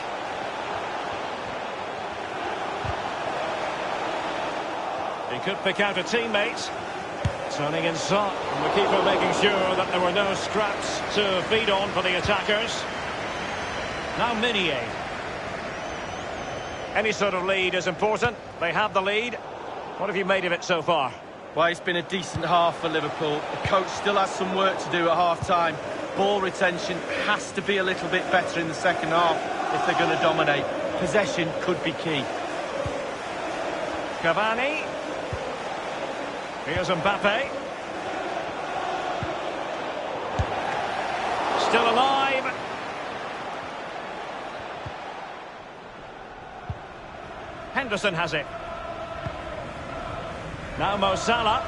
He could pick out a teammate. Turning inside. And the keeper making sure that there were no scraps to feed on for the attackers. Now Meunier. Any sort of lead is important. They have the lead. What have you made of it so far? Well, it's been a decent half for Liverpool. The coach still has some work to do at half-time. Ball retention has to be a little bit better in the second half if they're going to dominate. Possession could be key. Cavani. Here's Mbappe. Still alive. Henderson has it. Now Mo Salah.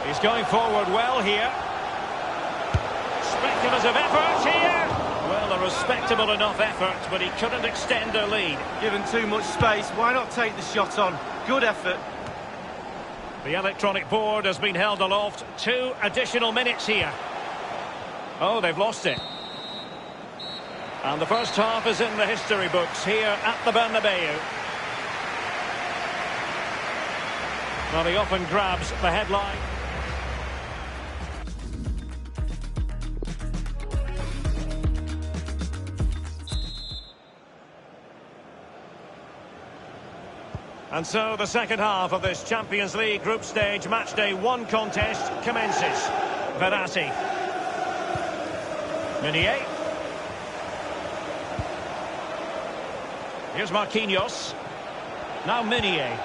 He's going forward well here. Speculative effort here. Well, a respectable enough effort, but he couldn't extend their lead. Given too much space, why not take the shot on? Good effort. The electronic board has been held aloft. 2 additional minutes here. Oh, they've lost it. And the first half is in the history books here at the Bernabeu. Well, he often grabs the headline. And so the second half of this Champions League group stage matchday 1 contest commences. Verratti. Meunier. Here's Marquinhos. Now Meunier.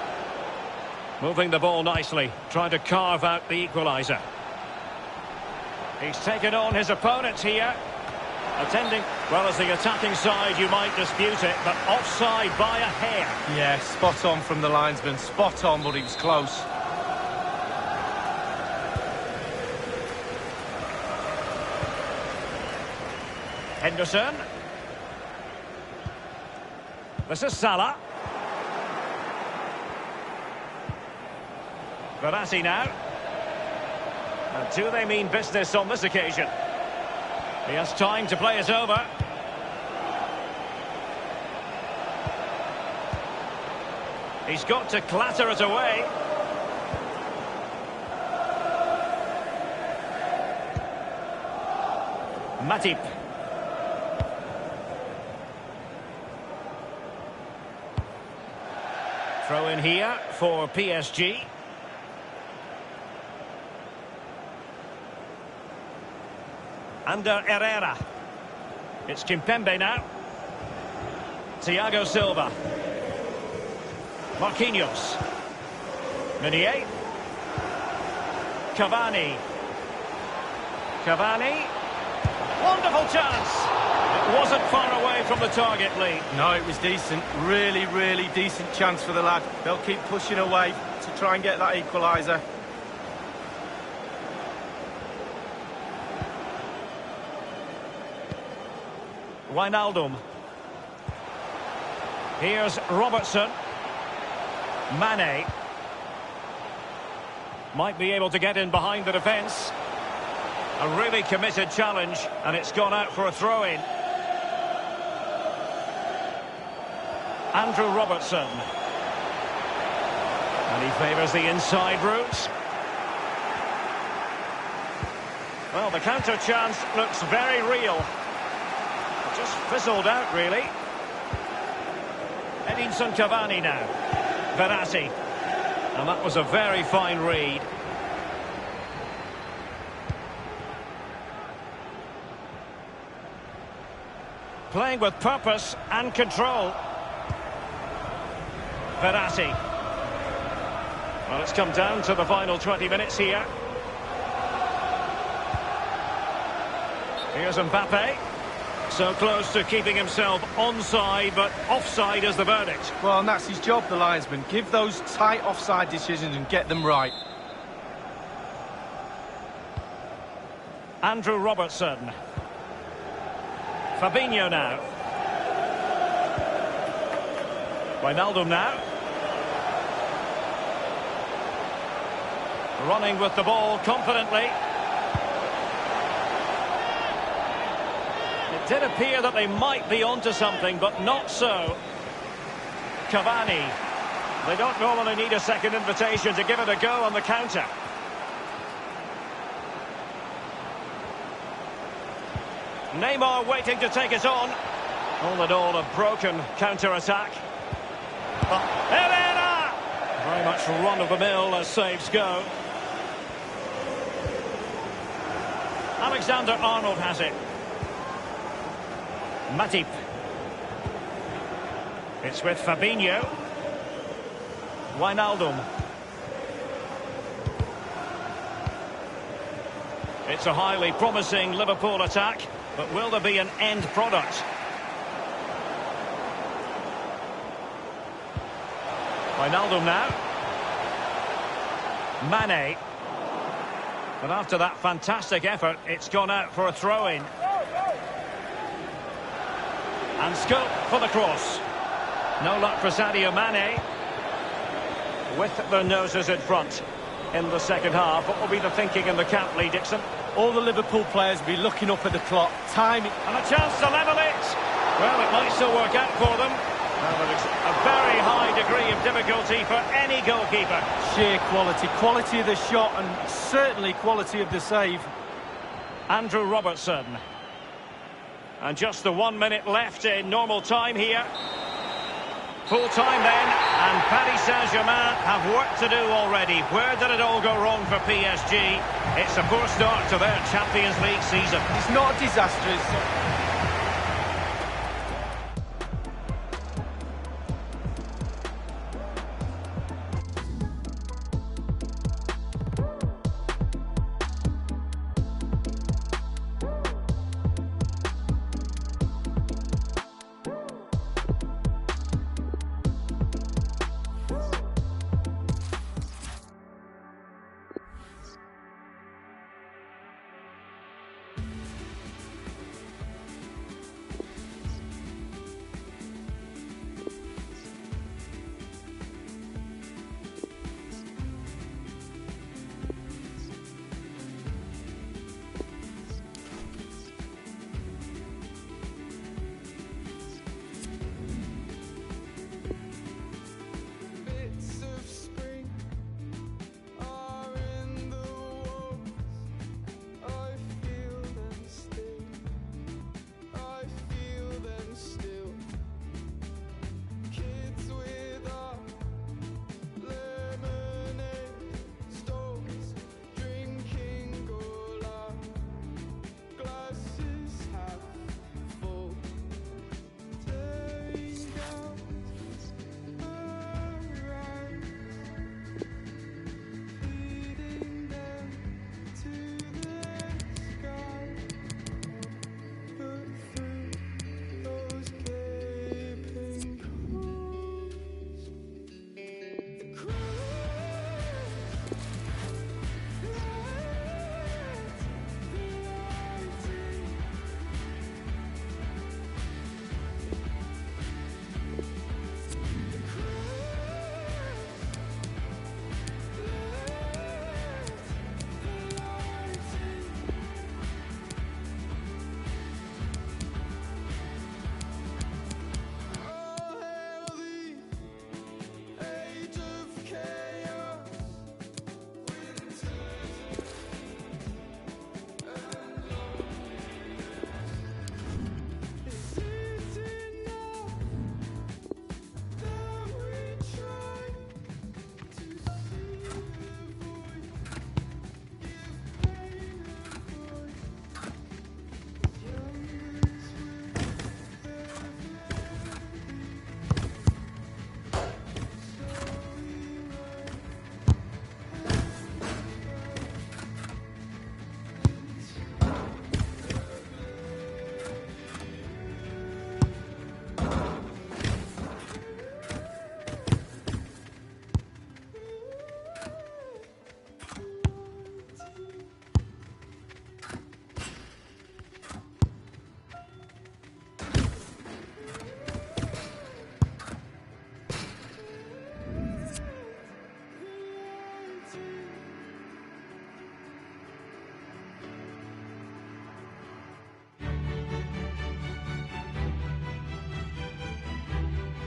Moving the ball nicely, trying to carve out the equaliser. He's taken on his opponents here. Attending, well, as the attacking side, you might dispute it, but offside by a hair. Yeah, spot on from the linesman. Spot on, but he was close. Henderson. This is Salah. Verratti now. And do they mean business on this occasion? He has time to play it over. He's got to clatter it away. Matip. Throw in here for PSG. Under Herrera. It's Kimpembe now. Thiago Silva. Marquinhos. Meunier. Cavani. Cavani. Wonderful chance. It wasn't far away from the target, Lee. No, it was decent. Really, really decent chance for the lad. They'll keep pushing away to try and get that equaliser. Wijnaldum. Here's Robertson. Mane. Might be able to get in behind the defence. A really committed challenge, and it's gone out for a throw-in. Andrew Robertson. And he favours the inside route. Well, the counter chance looks very real. Just fizzled out, really. Edinson Cavani now. Verratti. And that was a very fine read. Playing with purpose and control. Verratti. Well, it's come down to the final 20 minutes here. Here's Mbappe. So close to keeping himself onside, but offside is the verdict. Well, and that's his job, the linesman. Give those tight offside decisions and get them right. Andrew Robertson. Fabinho now. Wijnaldum now. Running with the ball confidently. It did appear that they might be onto something, but not so. Cavani. They don't normally need a second invitation to give it a go on the counter. Neymar waiting to take it on. All in all, a broken counter-attack. Herrera! Very much run-of-the-mill as saves go. Alexander-Arnold has it. Matip. It's with Fabinho. Wijnaldum. It's a highly promising Liverpool attack, but will there be an end product? Wijnaldum now. Mane. But after that fantastic effort, it's gone out for a throw-in. And scope for the cross. No luck for Sadio Mane. With their noses in front in the second half. What will be the thinking in the camp, Lee Dixon? All the Liverpool players will be looking up at the clock. Timing. And a chance to level it. Well, it might still work out for them. Well, it's a very high degree of difficulty for any goalkeeper. Sheer quality. Quality of the shot and certainly quality of the save. Andrew Robertson. And just the 1 minute left in normal time here. Full time then, and Paris Saint-Germain have work to do already. Where did it all go wrong for PSG? It's a poor start to their Champions League season. It's not disastrous.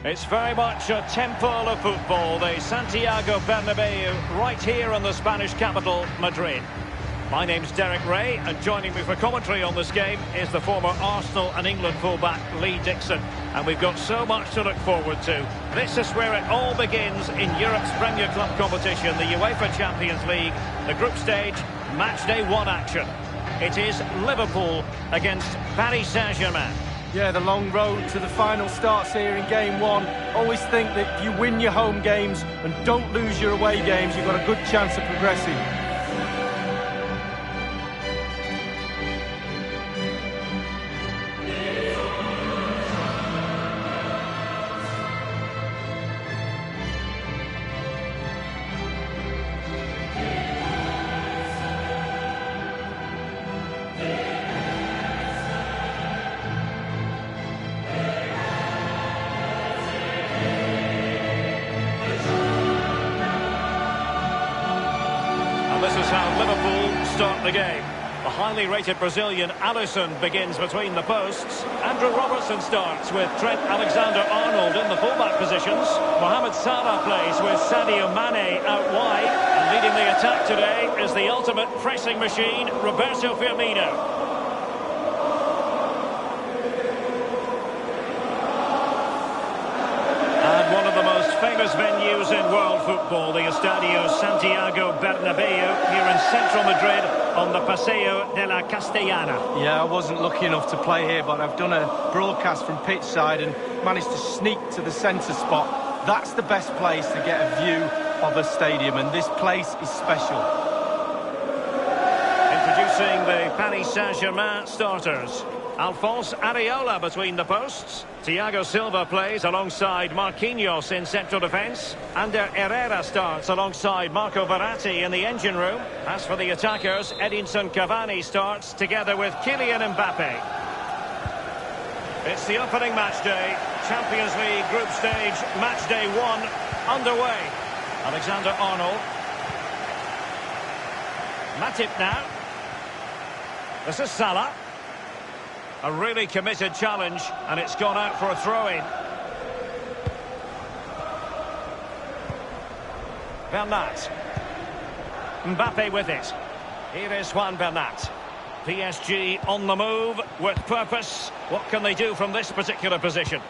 It's very much a temple of football, the Santiago Bernabeu, right here in the Spanish capital, Madrid. My name's Derek Ray, and joining me for commentary on this game is the former Arsenal and England fullback Lee Dixon. And we've got so much to look forward to. This is where it all begins in Europe's Premier Club competition, the UEFA Champions League, the group stage, match day 1 action. It is Liverpool against Paris Saint-Germain. Yeah, the long road to the final starts here in game 1. Always think that if you win your home games and don't lose your away games, you've got a good chance of progressing. This is how Liverpool start the game. The highly rated Brazilian Alisson begins between the posts. Andrew Robertson starts with Trent Alexander-Arnold in the fullback positions. Mohamed Salah plays with Sadio Mane out wide. And leading the attack today is the ultimate pressing machine, Roberto Firmino. One of the most famous venues in world football, the Estadio Santiago Bernabeu, here in central Madrid on the Paseo de la Castellana. Yeah, I wasn't lucky enough to play here, but I've done a broadcast from pitch side and managed to sneak to the centre spot. That's the best place to get a view of a stadium, and this place is special. Introducing the Paris Saint-Germain starters. Alphonse Areola between the posts. Thiago Silva plays alongside Marquinhos in central defence. Ander Herrera starts alongside Marco Verratti in the engine room. As for the attackers, Edinson Cavani starts together with Kylian Mbappe. It's the opening match day. Champions League group stage, match day 1 underway. Alexander-Arnold. Matip now. This is Salah. A really committed challenge, and it's gone out for a throw-in. Bernat. Mbappe with it. Here is Juan Bernat. PSG on the move with purpose. What can they do from this particular position?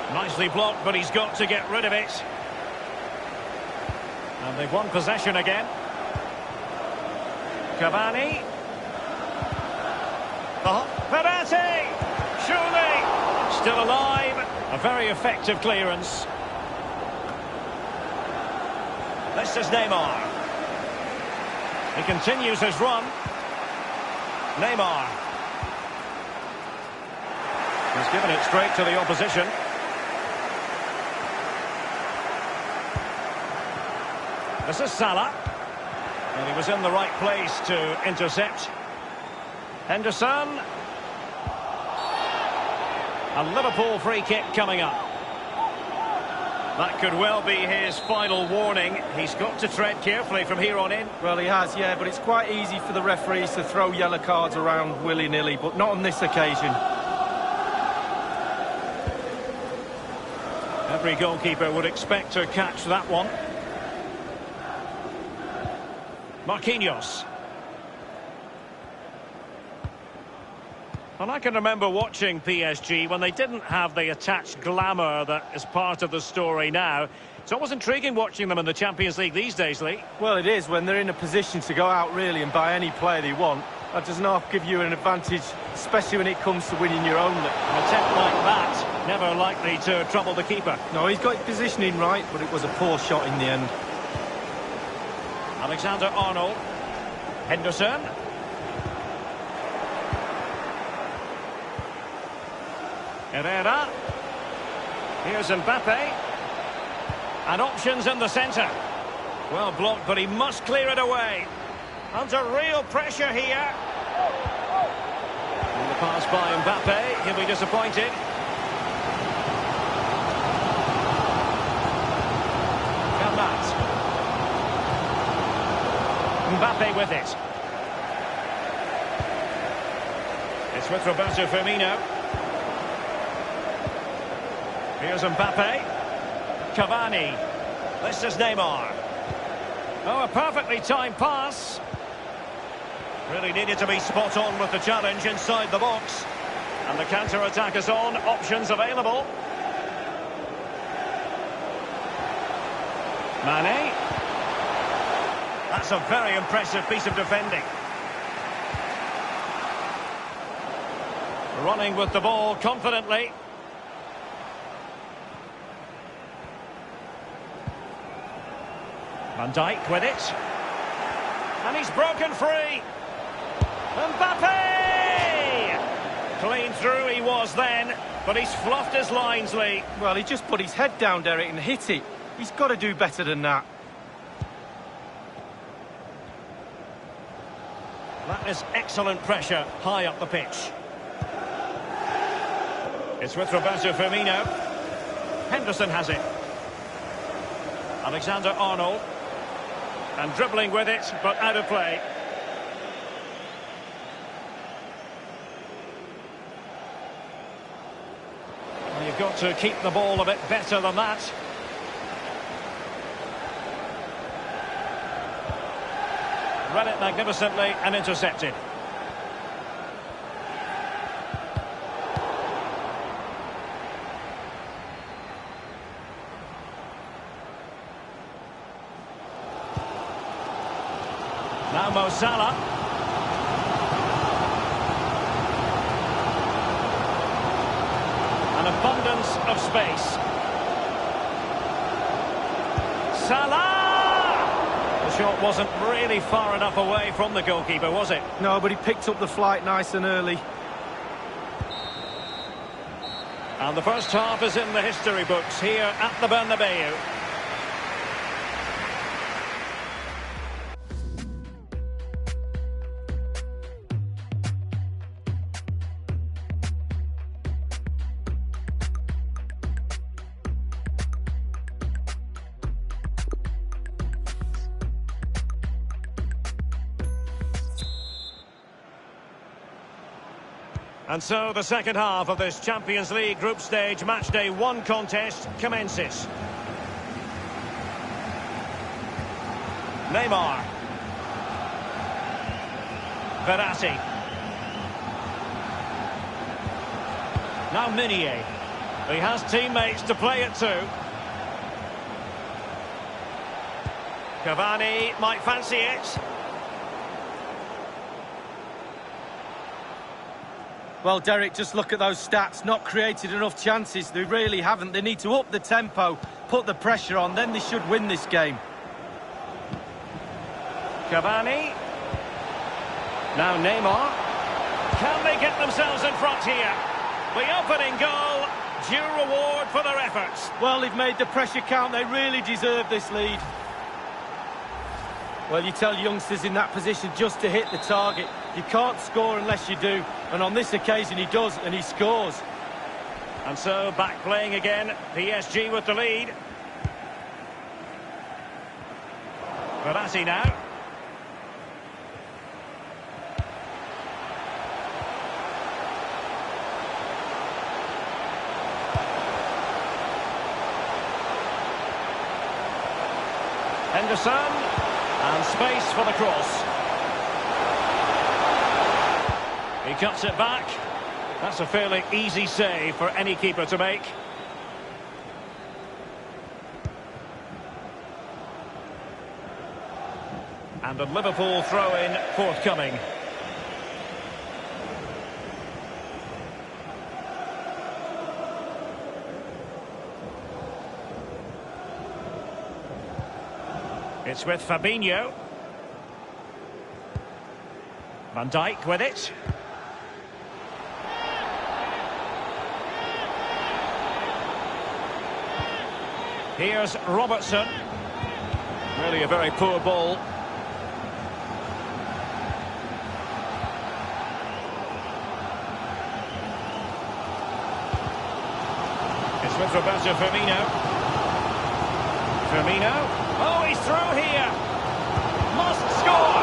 Nicely blocked, but he's got to get rid of it. And they've won possession again. Cavani. Verratti! Surely! Still alive. A very effective clearance. This is Neymar. He continues his run. Neymar. He's given it straight to the opposition. This is Salah. And he was in the right place to intercept. Henderson. A Liverpool free kick coming up. That could well be his final warning. He's got to tread carefully from here on in. Well, he has, yeah, but it's quite easy for the referees to throw yellow cards around willy-nilly, but not on this occasion. Every goalkeeper would expect to catch that one. Marquinhos. And I can remember watching PSG when they didn't have the attached glamour that is part of the story now. It's always intriguing watching them in the Champions League these days, Lee. Well, it is when they're in a position to go out really and buy any player they want. That does not give you an advantage, especially when it comes to winning your own. An attempt like that, never likely to trouble the keeper. No, he's got his positioning right, but it was a poor shot in the end. Alexander-Arnold. Henderson. Herrera. Here's Mbappe. And options in the centre. Well blocked, but he must clear it away. Under real pressure here. And the pass by Mbappe. He'll be disappointed. Bernat. Mbappe with it. It's with Roberto Firmino. Here's Mbappe. Cavani. This is Neymar. Oh, a perfectly timed pass. Really needed to be spot on with the challenge inside the box. And the counter-attack is on, options available. Mane. That's a very impressive piece of defending. Running with the ball confidently. Van Dijk with it. And he's broken free. Mbappe! Clean through he was then, but he's fluffed his lines, Lee. Well, he just put his head down, Derek, and hit it. He's got to do better than that. That is excellent pressure high up the pitch. It's with Roberto Firmino. Henderson has it. Alexander-Arnold. And dribbling with it, but out of play. Well, you've got to keep the ball a bit better than that. Read it magnificently and intercepted. Now Mo Salah. An abundance of space. Salah! The shot wasn't really far enough away from the goalkeeper, was it? No, but he picked up the flight nice and early. And the first half is in the history books here at the Bernabeu. And so the second half of this Champions League group stage matchday 1 contest commences. Neymar. Verratti. Now Meunier. He has teammates to play it to. Cavani might fancy it. Well, Derek, just look at those stats. Not created enough chances. They really haven't. They need to up the tempo, put the pressure on, then they should win this game. Cavani. Now Neymar. Can they get themselves in front here? The opening goal, due reward for their efforts. Well, they've made the pressure count. They really deserve this lead. Well, you tell youngsters in that position just to hit the target. You can't score unless you do. And on this occasion, he does, and he scores. And so, back playing again. PSG with the lead. Verratti now. Henderson. And space for the cross. He cuts it back. That's a fairly easy save for any keeper to make. And a Liverpool throw-in forthcoming. It's with Fabinho. Van Dijk with it. Here's Robertson. Really a very poor ball. It's with Roberto Firmino. Firmino. Oh, he's through here. Must score.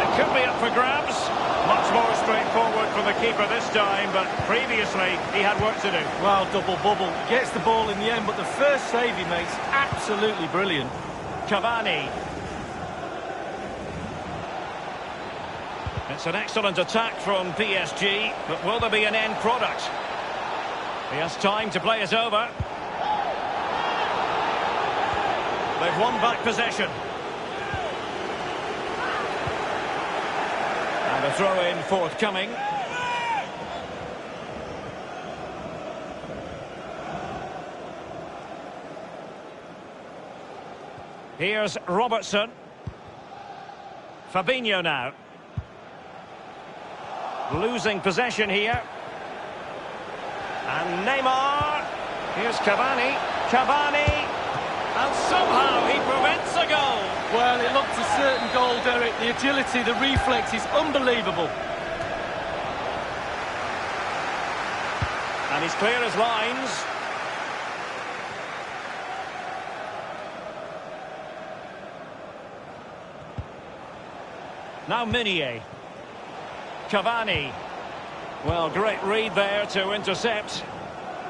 It could be up for grabs. Much more straightforward for the keeper this time, but previously he had work to do. Well, double bubble. Gets the ball in the end, but the first save he makes, absolutely brilliant. Cavani. It's an excellent attack from PSG, but will there be an end product? He has time to play it over. They've won back possession. And a throw-in forthcoming. Here's Robertson. Fabinho now. Losing possession here. And Neymar. Here's Cavani. Cavani. And somehow he prevents a goal. Well, it looked a certain goal, Derek. The agility, the reflex is unbelievable. And he's clear as lines. Now Meunier. Cavani. Well, great read there to intercept.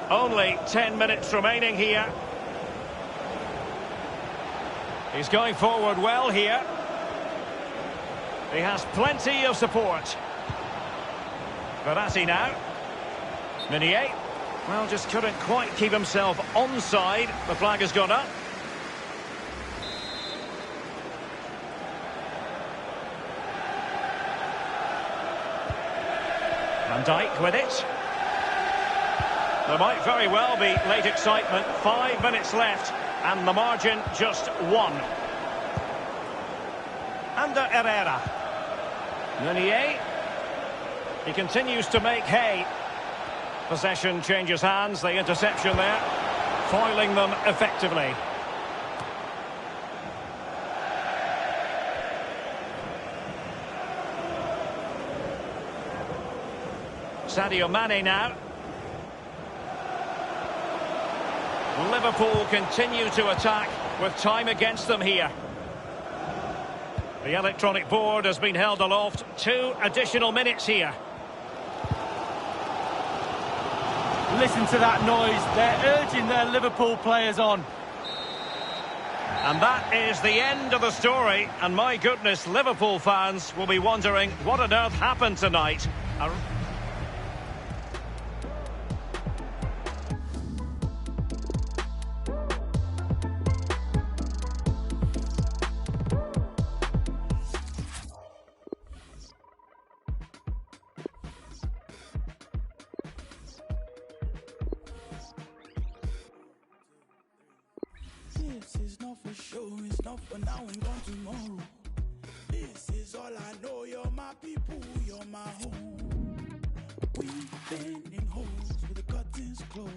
Only 10 minutes remaining here. He's going forward well here. He has plenty of support. Verratti now. Meunier. Well, just couldn't quite keep himself onside. The flag has gone up. Van Dijk with it. There might very well be late excitement. 5 minutes left and the margin just 1. Under Herrera. Meunier. He continues to make hay. Possession changes hands. The interception there, foiling them effectively. Sadio Mane now. Liverpool continue to attack with time against them here. The electronic board has been held aloft. 2 additional minutes here. Listen to that noise. They're urging their Liverpool players on. And that is the end of the story. And my goodness, Liverpool fans will be wondering what on earth happened tonight. This is not for show, it's not for now and gone tomorrow. This is all I know, you're my people, you're my home. We've been in holes with the curtains closed.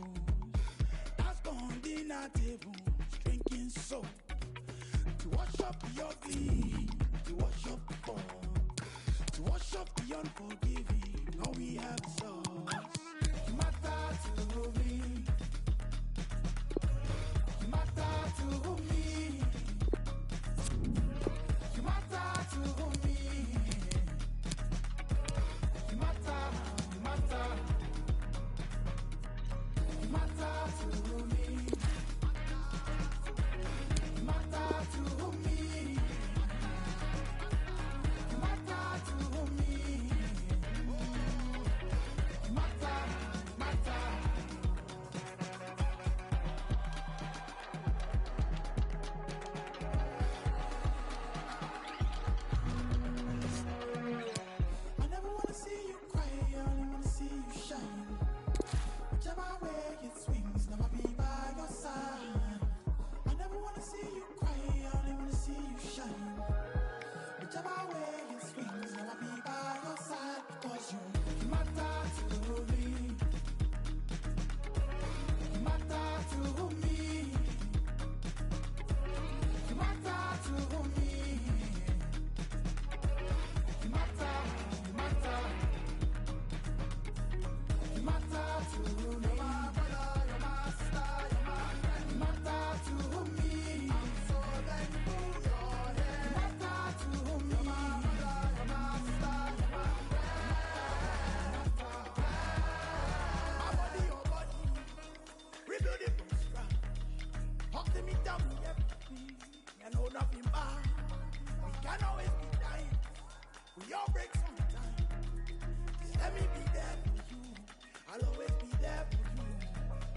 I've gone dinner tables, drinking soap. To wash up the ugly, to wash up the fall. To wash up the unforgiving, all we have is us. You matter to me. You matter to me. You matter to me. You matter, you matter. You matter to me. You matter to me. You matter to me. You matter, matter. I never wanna see you cry, I only wanna see you shine. Whichever way it swings, never be by your side. I never wanna see you cry, I only wanna see you shine. Whichever way it swings, never be by your side. Because you matter to me. You matter to me. You matter to me. You matter, you matter. You matter to me. You're my brother, you're my sister, you're my friend. You matter to me. I'm so thankful you're here. You matter to me. You're my brother, you're my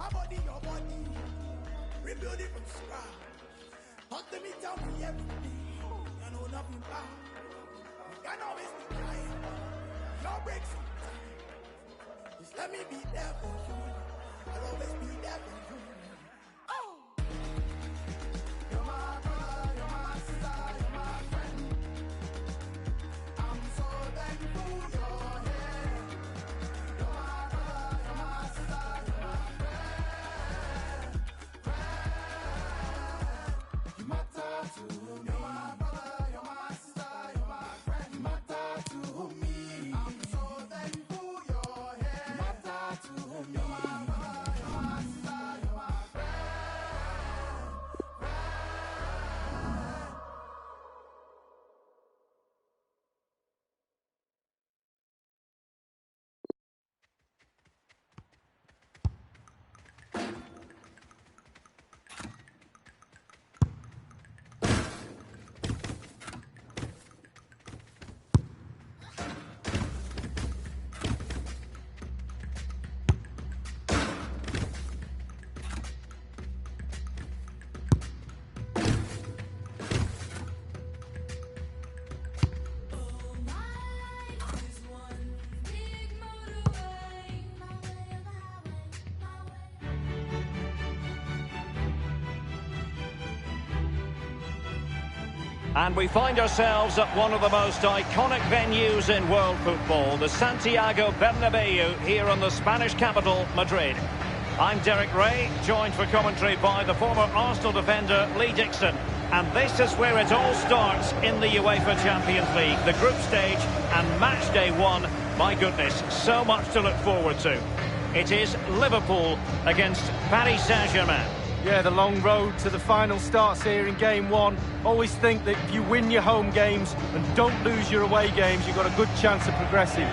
My body, your body. Rebuild it from scratch. Talk to me, tell me everything. You know nothing bad. You can always be crying. Your breaks sometimes. Just let me be there for you. I'll always be there for you. Oh! You're my brother, you're my sister, you're my friend. I'm so thankful you're here. You're my brother, you're my sister, you're my friend. You matter to me. You're my brother, you're my sister, you're my friend. You matter to me. I'm so thankful you're here. You matter to me. You're my brother, you're my sister, you're my friend. And we find ourselves at one of the most iconic venues in world football, the Santiago Bernabeu, here in the Spanish capital, Madrid. I'm Derek Ray, joined for commentary by the former Arsenal defender Lee Dixon. And this is where it all starts in the UEFA Champions League, the group stage and match day one. My goodness, so much to look forward to. It is Liverpool against Paris Saint-Germain. Yeah, the long road to the final starts here in game one. Always think that if you win your home games and don't lose your away games, you've got a good chance of progressing.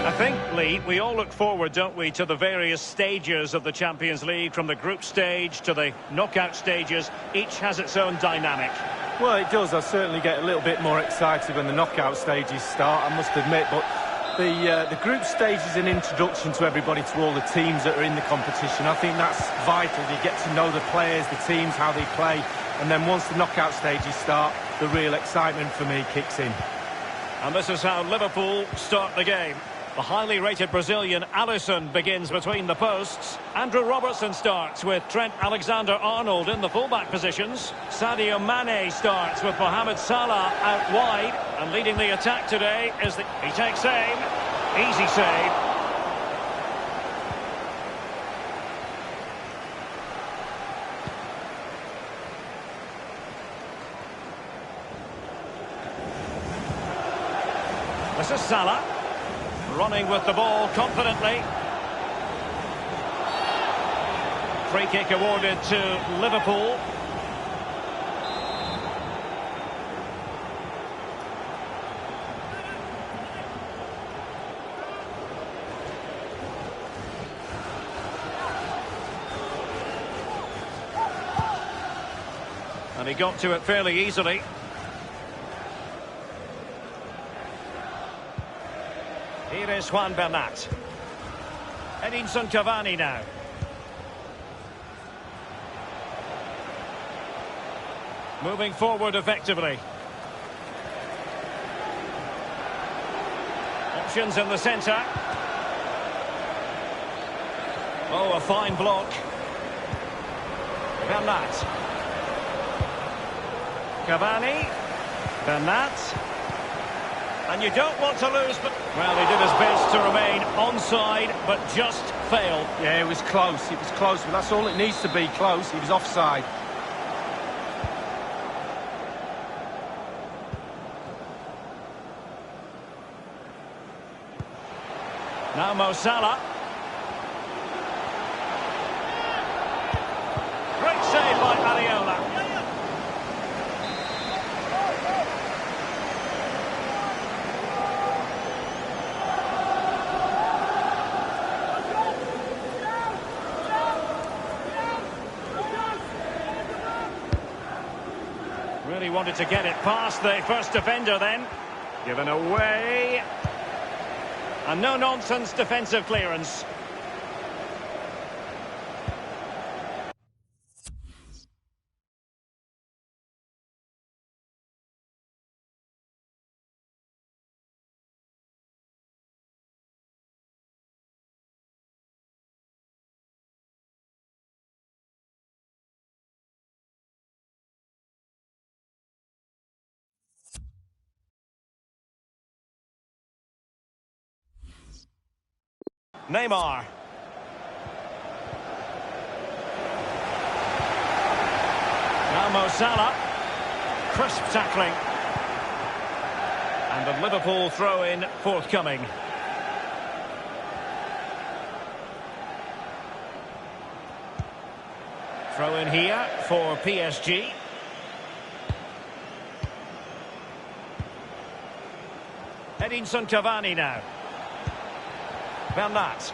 I think, Lee, we all look forward, don't we, to the various stages of the Champions League, from the group stage to the knockout stages. Each has its own dynamic. Well, it does. I certainly get a little bit more excited when the knockout stages start, I must admit. But the group stage is an introduction to everybody, to all the teams that are in the competition. I think that's vital. You get to know the players, the teams, how they play. And then once the knockout stages start, the real excitement for me kicks in. And this is how Liverpool start the game. The highly rated Brazilian Alisson begins between the posts. Andrew Robertson starts with Trent Alexander-Arnold in the fullback positions. Sadio Mane starts with Mohamed Salah out wide. And leading the attack today is he takes aim. Easy save. This is Salah. Running with the ball confidently. Free kick awarded to Liverpool. And he got to it fairly easily. Here is Juan Bernat. Edinson Cavani now. Moving forward effectively. Options in the centre. Oh, a fine block. Bernat. Cavani. Bernat. And you don't want to lose, but... Well, he did his best to remain onside, but just failed. Yeah, it was close, but that's all it needs to be, close. He was offside. Now Mo Salah. Great save by Areola. Really wanted to get it past the first defender then. Given away. And no-nonsense defensive clearance. Neymar. Now Mo Salah. Crisp tackling. And the Liverpool throw-in forthcoming. Throw-in here for PSG. Edinson Cavani now. Bernat.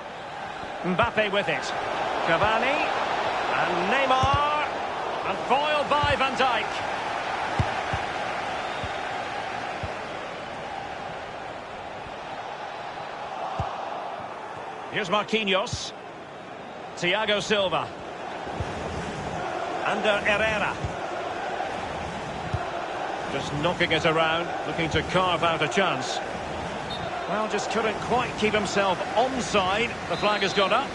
Mbappe with it. Cavani. And Neymar. And foiled by Van Dijk. Here's Marquinhos. Thiago Silva. Under Herrera. Just knocking it around, looking to carve out a chance. Well, just couldn't quite keep himself onside. The flag has gone up.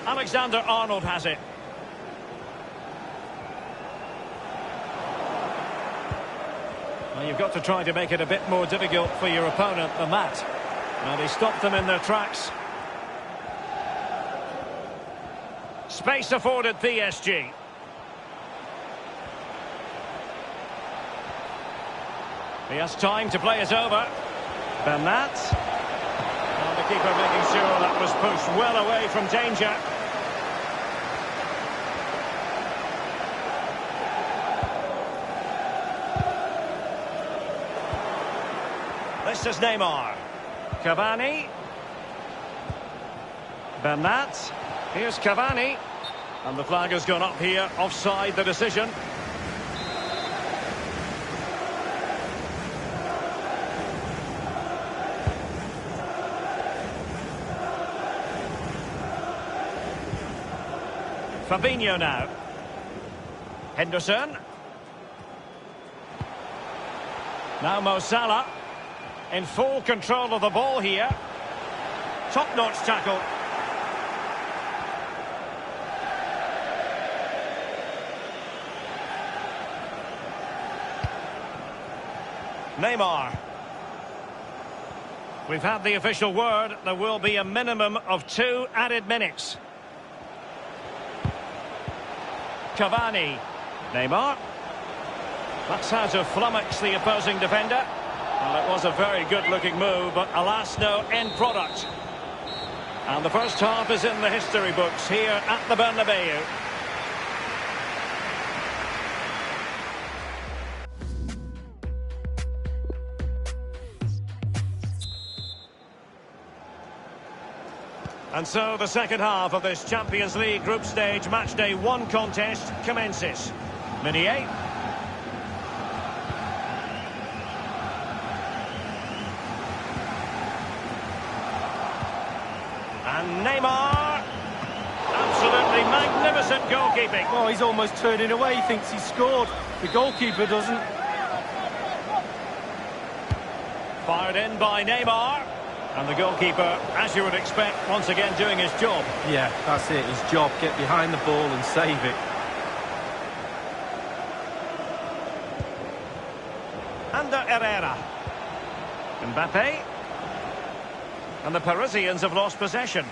Alexander-Arnold has it. Well, you've got to try to make it a bit more difficult for your opponent than that. Now, they stopped them in their tracks. Space afforded PSG. He has time to play it over. Bernat. And the keeper making sure that was pushed well away from danger. This is Neymar. Cavani. Bernat. Here's Cavani. And the flag has gone up here, offside the decision. Fabinho now. Henderson. Now Mo Salah. In full control of the ball here. Top-notch tackle. Neymar. We've had the official word. There will be a minimum of 2 added minutes. Cavani. Neymar. That's how to flummox the opposing defender. Well, it was a very good-looking move, but alas, no end product. And the first half is in the history books here at the Bernabeu. And so the second half of this Champions League group stage matchday 1 contest commences. Meunier. And Neymar. Absolutely magnificent goalkeeping. Oh, he's almost turning away. He thinks he scored. The goalkeeper doesn't. Fired in by Neymar. And the goalkeeper, as you would expect, once again doing his job. Yeah, that's it. His job. Get behind the ball and save it. Under Herrera. Mbappe. And the Parisians have lost possession.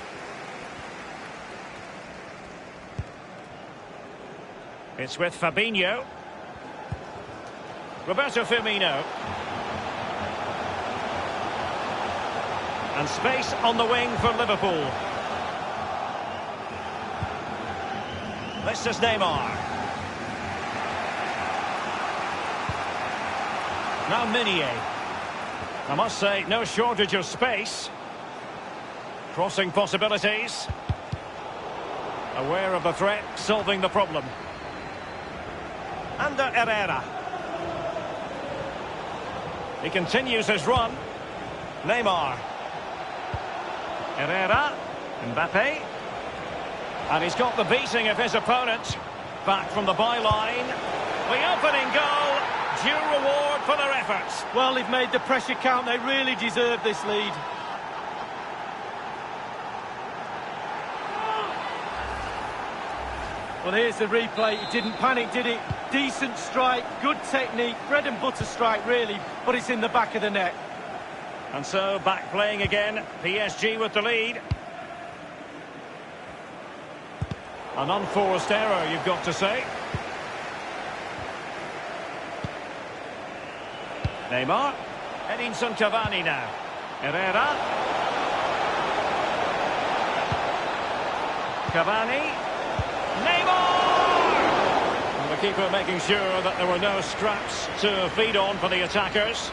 It's with Fabinho. Roberto Firmino. And space on the wing for Liverpool. This is Neymar. Now Meunier. I must say, no shortage of space. Crossing possibilities. Aware of the threat, solving the problem. Under Herrera. He continues his run. Neymar. Herrera. Mbappe. And he's got the beating of his opponent. Back from the byline. The opening goal. Due reward for their efforts. Well, they've made the pressure count. They really deserve this lead. Well, here's the replay. It didn't panic, did it? Decent strike, good technique, bread and butter strike, really, but it's in the back of the net. And so, back playing again. PSG with the lead. An unforced error, you've got to say. Neymar. Edinson Cavani now. Herrera. Cavani. Neymar! And the keeper making sure that there were no scraps to feed on for the attackers.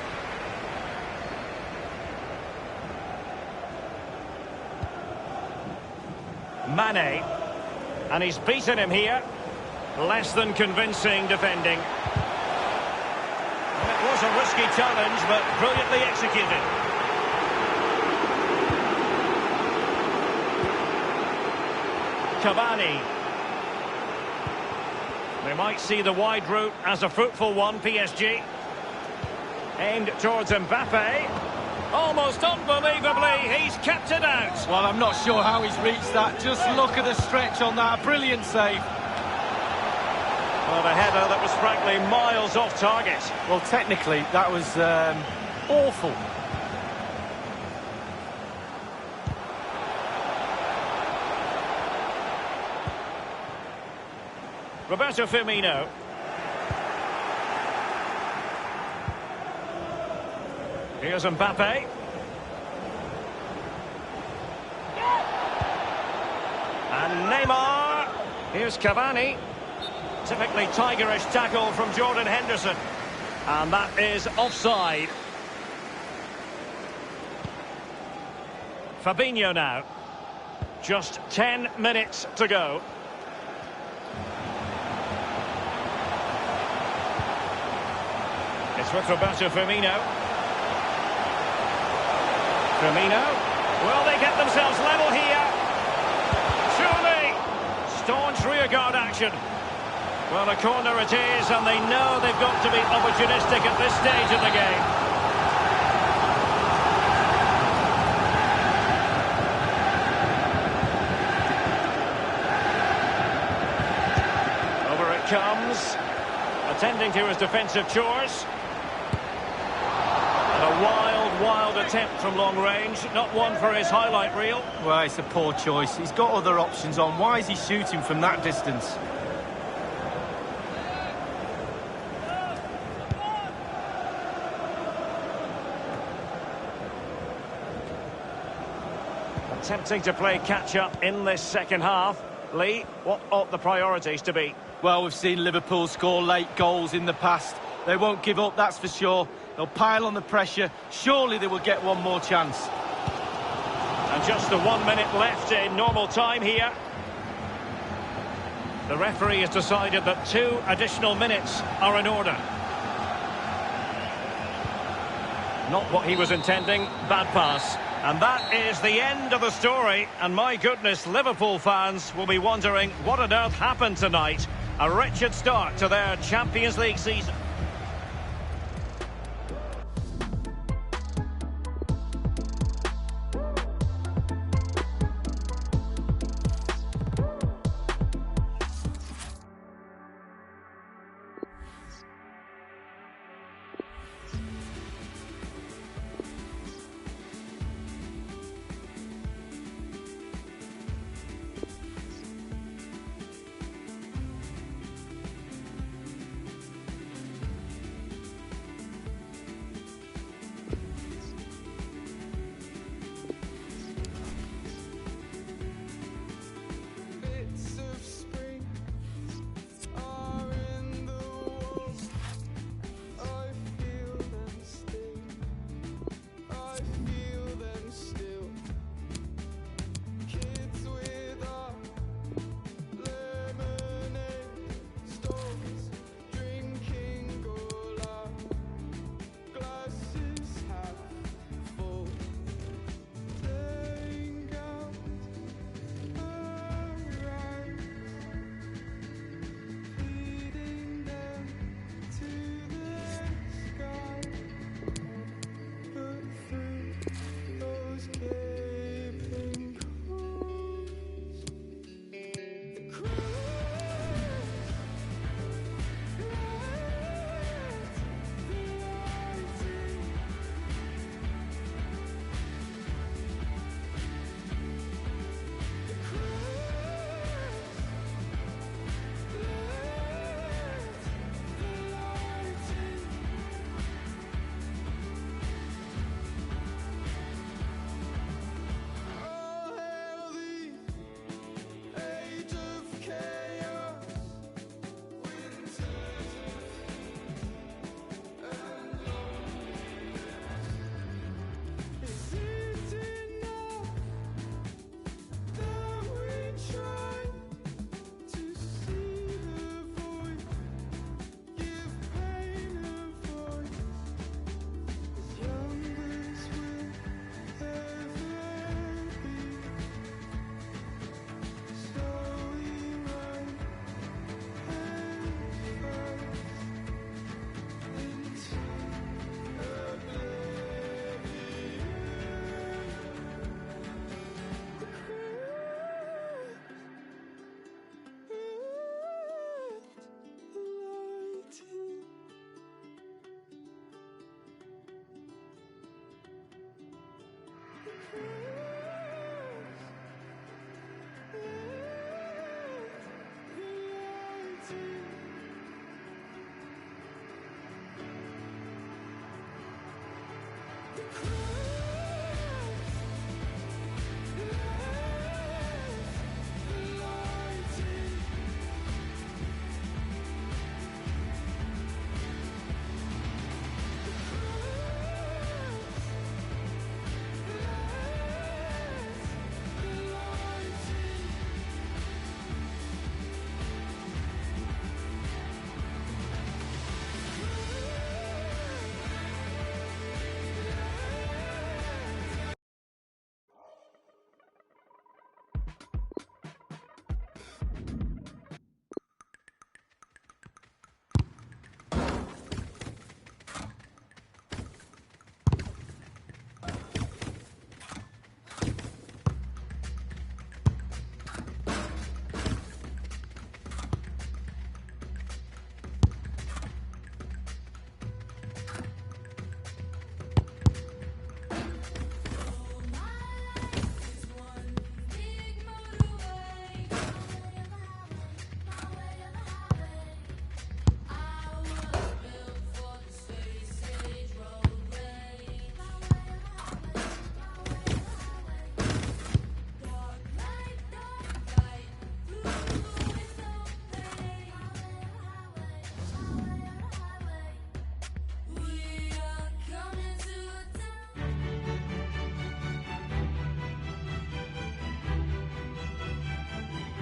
Mane. And he's beaten him here. Less than convincing defending. It was a risky challenge, but brilliantly executed. Cavani. They might see the wide route as a fruitful one, PSG. Aimed towards Mbappe. Almost unbelievably, he's kept it out. Well, I'm not sure how he's reached that. Just look at the stretch on that. Brilliant save. Well, the header that was frankly miles off target. Well, technically, that was awful. Roberto Firmino. Here's Mbappe. And Neymar. Here's Cavani. Typically tigerish tackle from Jordan Henderson. And that is offside. Fabinho now. Just 10 minutes to go. It's with Roberto Firmino. Firmino. Will they get themselves level here? Surely. Staunch rearguard action. Well, a corner it is, and they know they've got to be opportunistic at this stage of the game. Over it comes. Attending to his defensive chores. And a wild attempt from long range. Not one for his highlight reel. Well, it's a poor choice. He's got other options on. Why is he shooting from that distance? Attempting to play catch-up in this second half. Lee, what ought the priorities to be? Well, we've seen Liverpool score late goals in the past. They won't give up, that's for sure. They'll pile on the pressure. Surely they will get one more chance. And just the 1 minute left in normal time here. The referee has decided that 2 additional minutes are in order. Not what he was intending. Bad pass. And that is the end of the story. And my goodness, Liverpool fans will be wondering what on earth happened tonight. A wretched start to their Champions League season.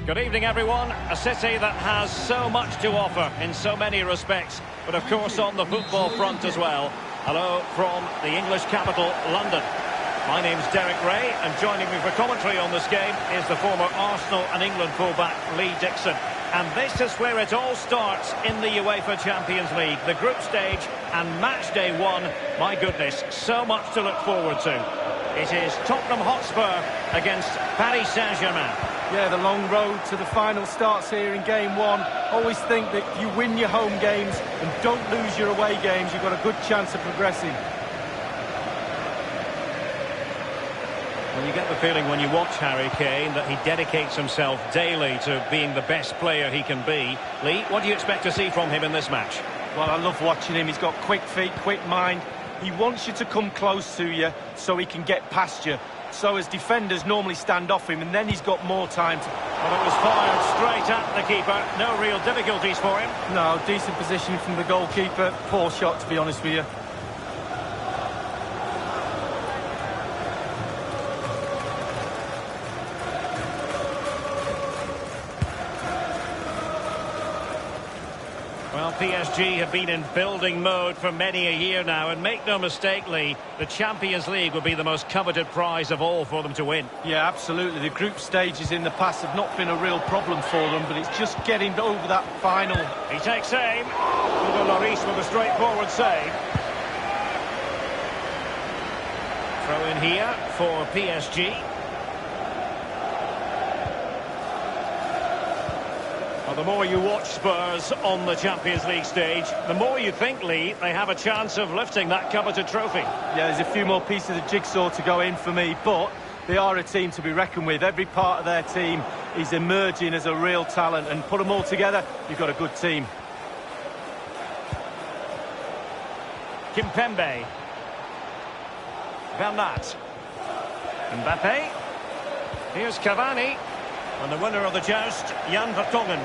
Good evening, everyone. A city that has so much to offer in so many respects, but of course on the football front as well. Hello from the English capital, London. My name's Derek Ray, and joining me for commentary on this game is the former Arsenal and England fullback Lee Dixon. And this is where it all starts in the UEFA Champions League. The group stage and match day one. My goodness, so much to look forward to. It is Tottenham Hotspur against Paris Saint-Germain. Yeah, the long road to the final starts here in game one. Always think that if you win your home games and don't lose your away games, you've got a good chance of progressing. Well, you get the feeling when you watch Harry Kane that he dedicates himself daily to being the best player he can be. Lee, what do you expect to see from him in this match? Well, I love watching him. He's got quick feet, quick mind. He wants you to come close to you so he can get past you. So as defenders normally stand off him, and then he's got more time to... Well, it was fired straight at the keeper. No real difficulties for him. No, decent positioning from the goalkeeper. Poor shot, to be honest with you. Well, PSG have been in building mode for many a year now, and make no mistake, Lee, the Champions League will be the most coveted prize of all for them to win. Yeah, absolutely. The group stages in the past have not been a real problem for them, but it's just getting over that final. He takes aim. Hugo Lloris with a straightforward save. Throw in here for PSG. Well, the more you watch Spurs on the Champions League stage, the more you think, Lee, they have a chance of lifting that coveted trophy. Yeah, there's a few more pieces of jigsaw to go in for me, but they are a team to be reckoned with. Every part of their team is emerging as a real talent, and put them all together, you've got a good team. Kimpembe. Bernat. Mbappe. Here's Cavani. And the winner of the joust, Jan Vertonghen.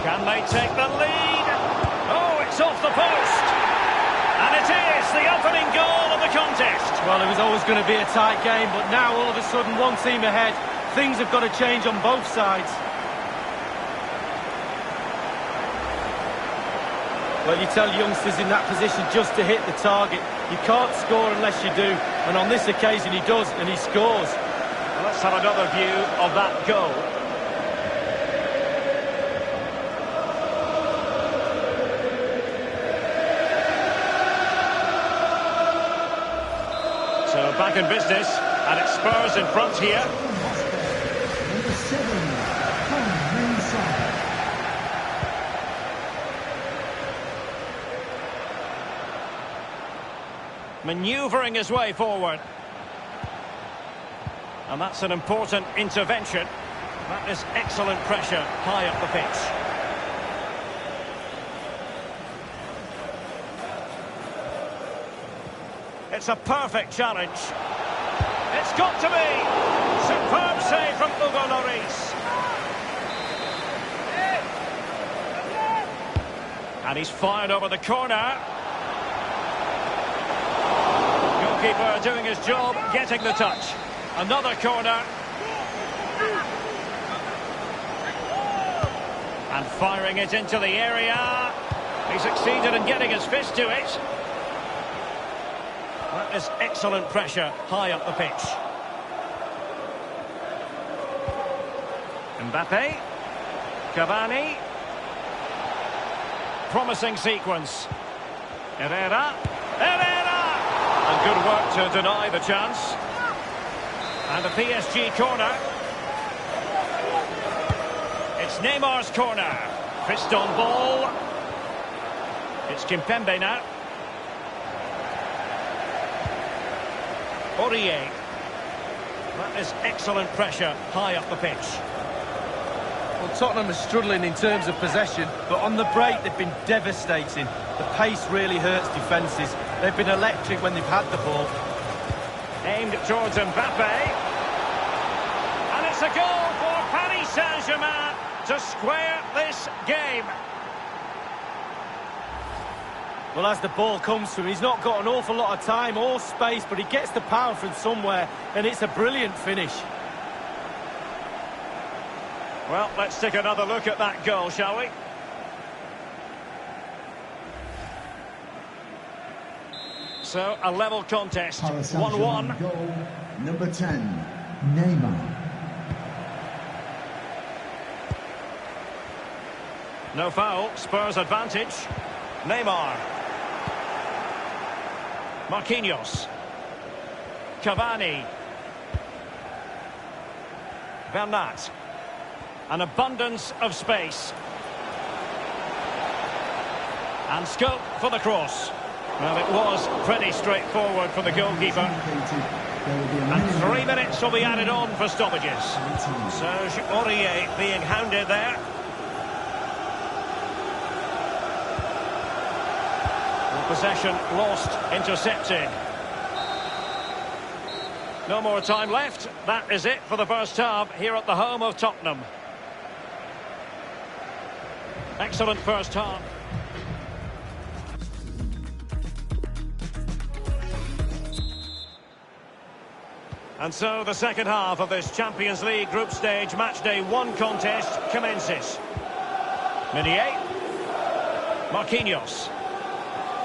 Can they take the lead? Oh, it's off the post. And it is the opening goal of the contest. Well, it was always going to be a tight game, but now all of a sudden one team ahead. Things have got to change on both sides. Well, you tell youngsters in that position just to hit the target. You can't score unless you do. And on this occasion he does, and he scores. Well, let's have another view of that goal. So back in business, and it's Spurs in front here. Manoeuvring his way forward. And that's an important intervention. That is excellent pressure high up the pitch. It's a perfect challenge. It's got to be. Superb save from Hugo Lloris. And he's fired over the corner. Goalkeeper doing his job, getting the touch. Another corner. And firing it into the area. He succeeded in getting his fist to it. That is excellent pressure high up the pitch. Mbappe. Cavani. Promising sequence. Herrera. And good work to deny the chance. And a PSG corner. It's Neymar's corner. Fist on ball. It's Kimpembe now. Aurier. That is excellent pressure high up the pitch. Well, Tottenham are struggling in terms of possession, but on the break they've been devastating. The pace really hurts defences. They've been electric when they've had the ball. Aimed towards Mbappe. And it's a goal for Paris Saint-Germain to square this game. Well, as the ball comes to him, he's not got an awful lot of time or space, but he gets the power from somewhere, and it's a brilliant finish. Well, let's take another look at that goal, shall we? So, a level contest, 1-1. Goal number 10, Neymar. No foul, Spurs advantage. Neymar. Marquinhos. Cavani. Bernat. An abundance of space. And scope for the cross. Well, it was pretty straightforward for the goalkeeper. And 3 minutes will be added on for stoppages. Serge Aurier being hounded there. Possession lost, intercepted. No more time left. That is it for the first half here at the home of Tottenham. Excellent first half. And so the second half of this Champions League group stage matchday 1 contest commences. Meunier. Marquinhos.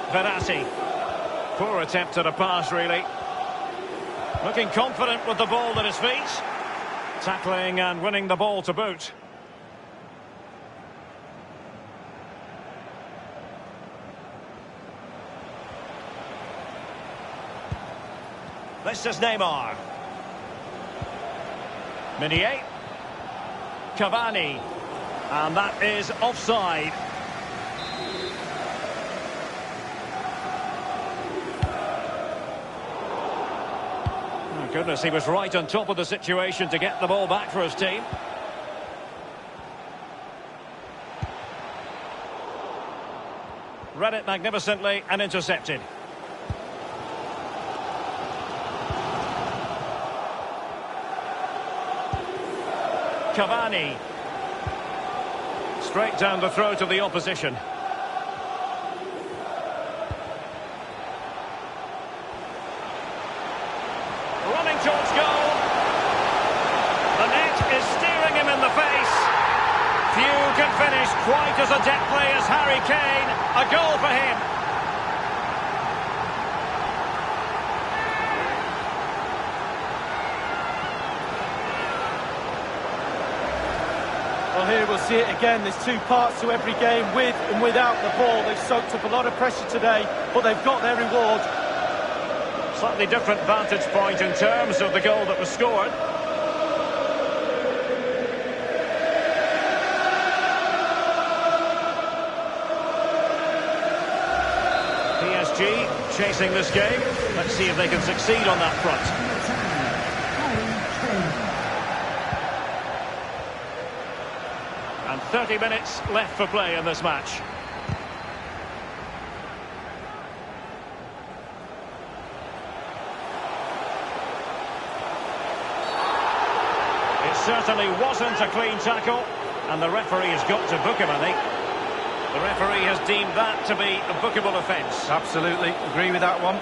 Verratti. Poor attempt at a pass, really. Looking confident with the ball at his feet. Tackling and winning the ball to boot. This is Neymar. Meunier. Cavani. And that is offside. Goodness, he was right on top of the situation to get the ball back for his team. Read it magnificently and intercepted. Cavani. Straight down the throat of the opposition. Running towards goal. The net is steering him in the face. Few can finish quite as adeptly as Harry Kane. A goal for him. Well, here we'll see it again. There's 2 parts to every game, with and without the ball. They've soaked up a lot of pressure today, but they've got their reward. Slightly different vantage point in terms of the goal that was scored. PSG chasing this game. Let's see if they can succeed on that front. And 30 minutes left for play in this match. It certainly wasn't a clean tackle, and the referee has got to book him, I think. The referee has deemed that to be a bookable offence. Absolutely, agree with that one.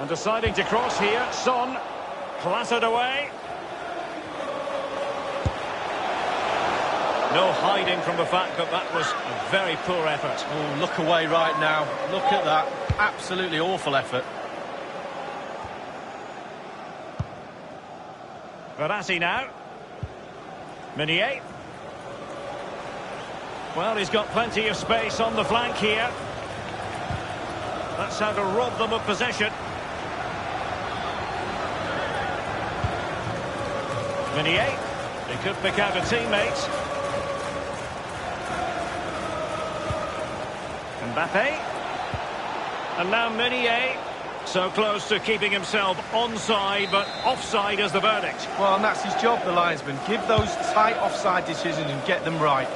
And deciding to cross here, Son clattered away. No hiding from the fact that that was a very poor effort. Oh, look away right now. Look at that. Absolutely awful effort. Verratti now. Meunier. Well, he's got plenty of space on the flank here. That's how to rob them of possession. Meunier. He could pick out a teammate. Mbappe. And now Meunier. So close to keeping himself onside, but offside is the verdict. Well, and that's his job, the linesman. Give those tight offside decisions and get them right.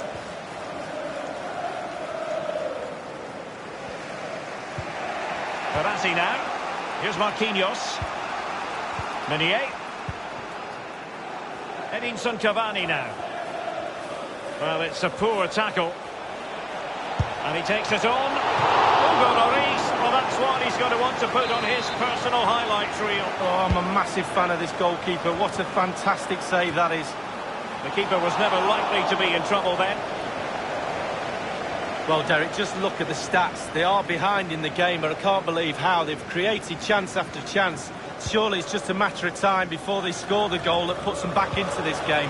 Verratti now. Here's Marquinhos. Meunier. Edinson Cavani now. Well, it's a poor tackle. And he takes it on. Hugo Lloris. Well, that's what he's going to want to put on his personal highlights reel. Oh, I'm a massive fan of this goalkeeper. What a fantastic save that is. The keeper was never likely to be in trouble then. Well, Derek, just look at the stats. They are behind in the game, but I can't believe how they've created chance after chance. Surely it's just a matter of time before they score the goal that puts them back into this game.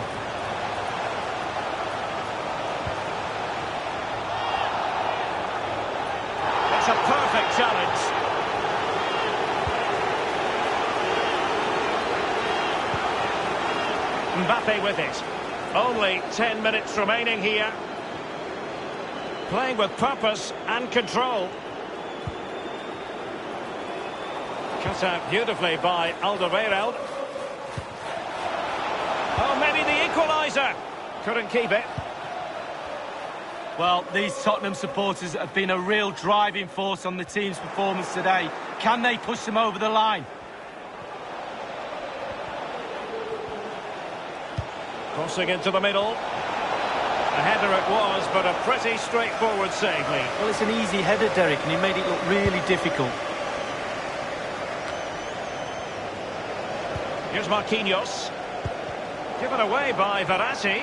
It's a perfect challenge. Mbappe with it. Only 10 minutes remaining here. Playing with purpose and control. Cut out beautifully by Alderweireld. Oh, maybe the equaliser. Couldn't keep it. Well, these Tottenham supporters have been a real driving force on the team's performance today. Can they push them over the line? Crossing into the middle. A header it was, but a pretty straightforward save, Lee. Well, it's an easy header, Derek, and he made it look really difficult. Here's Marquinhos. Given away by Verratti.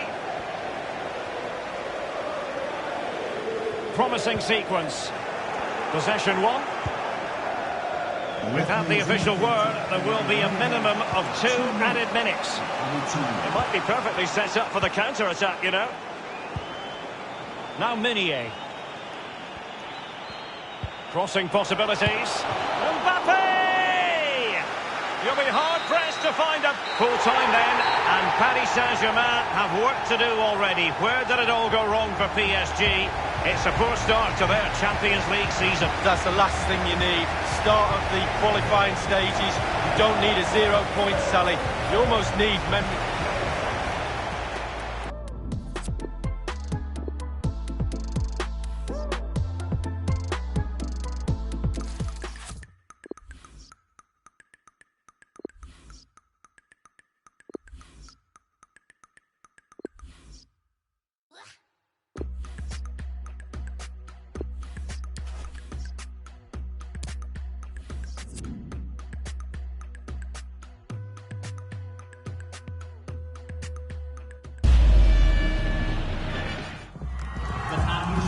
Promising sequence. Possession one. Without the official word, there will be a minimum of 2 added minutes. It might be perfectly set up for the counter-attack, you know. Now Meunier. Crossing possibilities. Mbappe! You'll be hard-pressed to find a full-time then. And Paris Saint-Germain have work to do already. Where did it all go wrong for PSG? It's a poor start to their Champions League season. That's the last thing you need. Start of the qualifying stages. You don't need a 0 point tally. You almost need memory.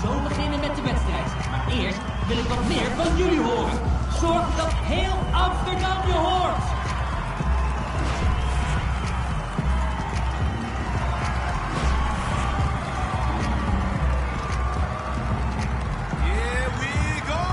Zo beginnen met de wedstrijd. Maar eerst wil ik wat meer van jullie horen. Zorg dat heel Amsterdam je hoort. Here we go!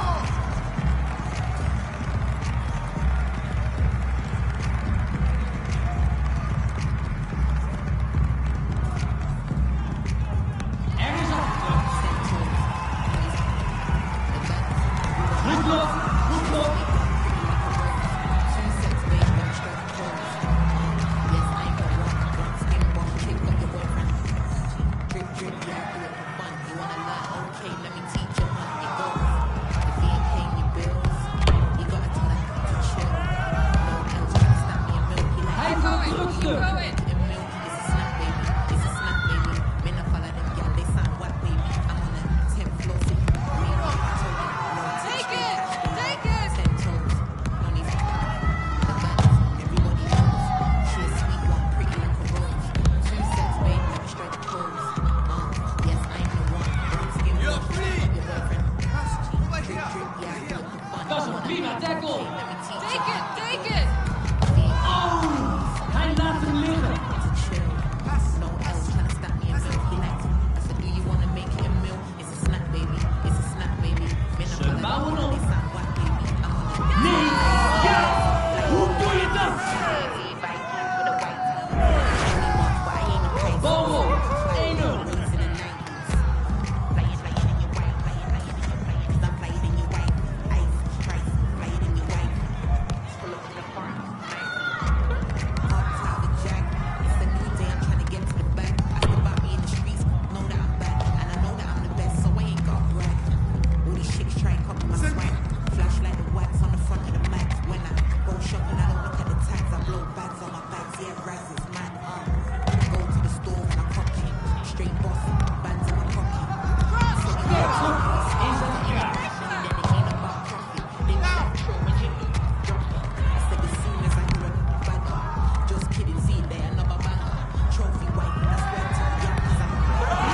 Sterkop is het graag.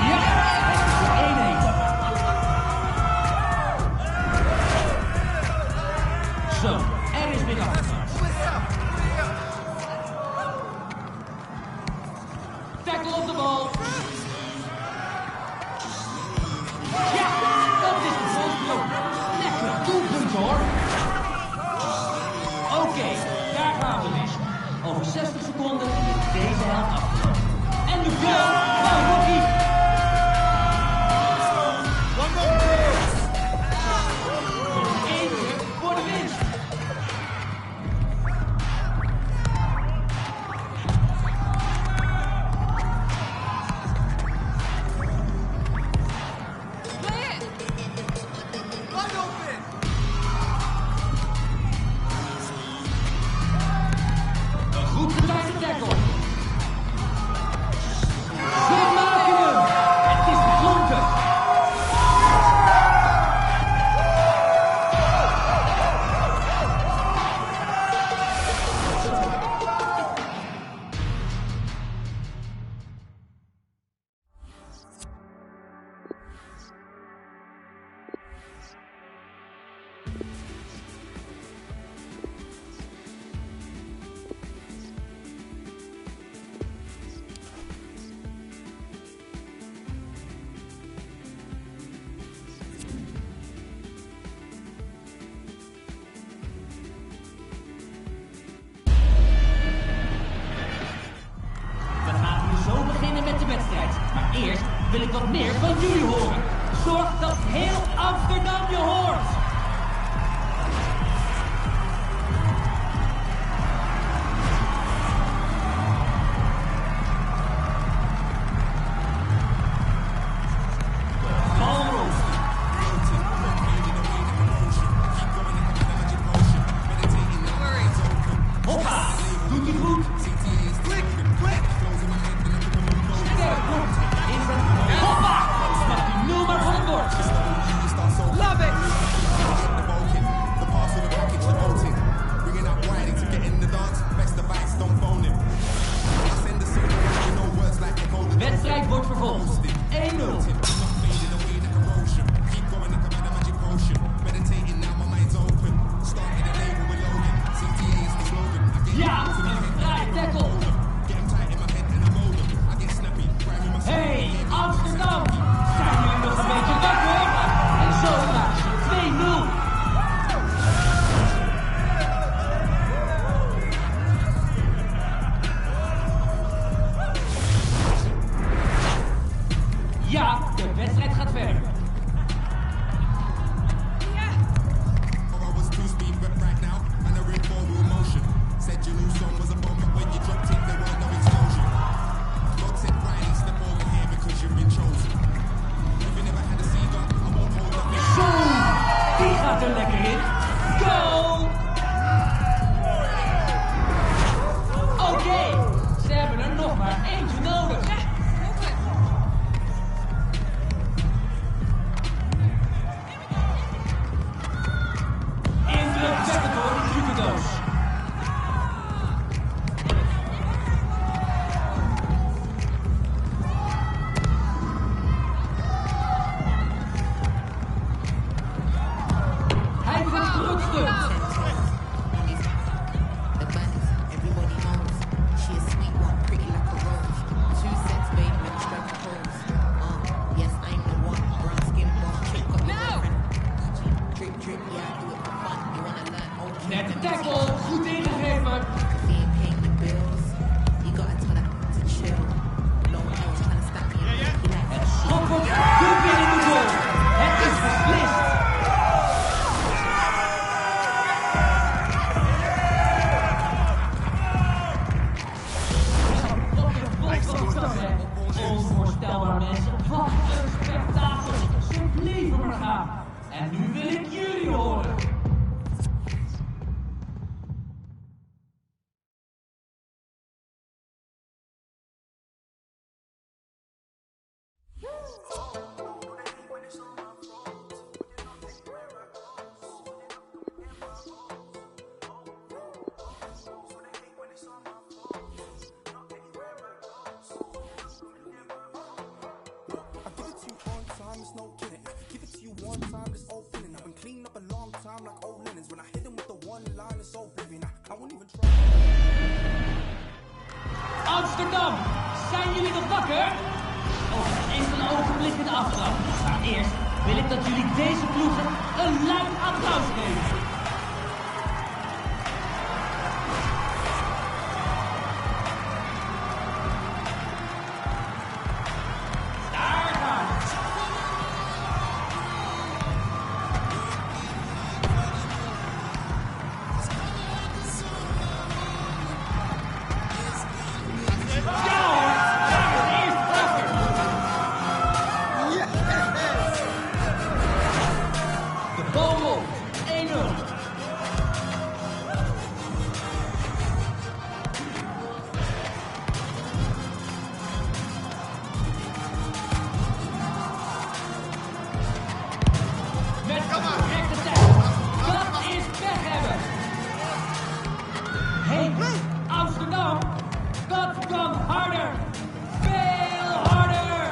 Ja, het is de 1-1. Zo, er is weer afgezakt. Tackle op de bal. Ja, dat is de voorsprong. Lekker doelpunt hoor. Oké, daar gaan we weer. Over 60 seconden is deze helft afgelopen. En de goal van Rocky. Eén keer voor de winst. Een goed getimede tackle. Ze maken hem. Het is beklonken. We gaan nu zo beginnen met de wedstrijd. Maar eerst wil ik wat meer van jullie horen. Zorg dat heel Amsterdam je hoort. Bal rolt. Hoppa, doet hij goed. Sterkop is het. Hoppa, mag hij 0 maar van het bord. Love it. Wedstrijd wordt vervolgd. 1-0. Ja, een fraaie tackle. Hey, Amsterdam! Zijn jullie nog een beetje wakker? En zo maakt ze 2-0. Ja, de wedstrijd gaat verder. Zo, die gaat er lekker in. Goal! Oké, ze hebben er nog maar eentje nodig. Indrukwekkend hoor, die trucendoos. Hij gaat terugstuk. Net de tackle, goed ingegeven. Het schot wordt de winnende goal. Het is beslist. Onvoorstelbaar mensen, wat een spektakel. Ze bleven maar gaan. En nu wil ik jullie horen. you one time, this old feeling. I've been cleaned up a long time like old linens. When I hit him with the one line, it's oblivion. I won't even try. Amsterdam, zijn jullie nog wakker? Over enkele ogenblikken de aftrap. Maar eerst wil ik dat jullie deze ploegen een luid applaus geven. Amsterdam, dat kan harder. Veel harder.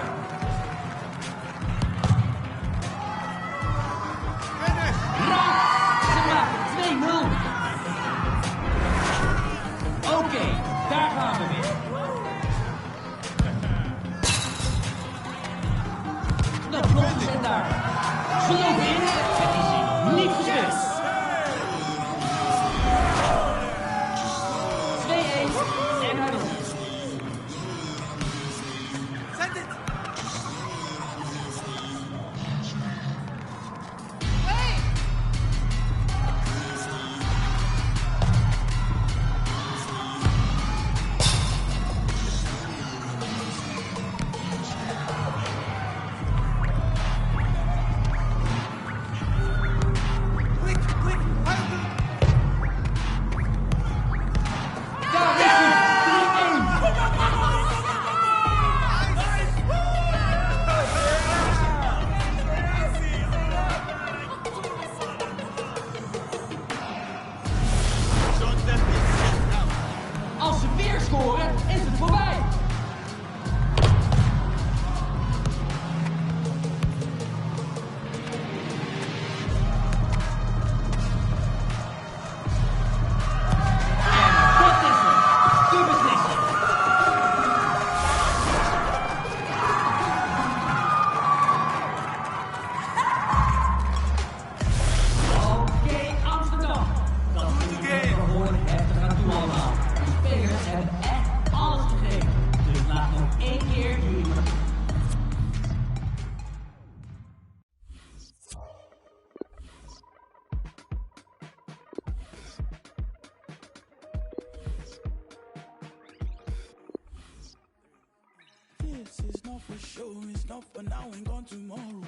Raak, ze maken 2-0. Oké, daar gaan we weer. De vlotten zijn daar. Ze lopen in. Het is hier niet gespeeld. 2-1 en naar de hoek. Zet het! Als ze weer scoren, is het voorbij. En dat is het. De beslissing. Oké, Amsterdam. Dat is een behoorlijk heftig aan toe allemaal. De spelers hebben echt alles gegeven. Dus laat nog één keer jullie... This is not for show, it's not for now and gone tomorrow.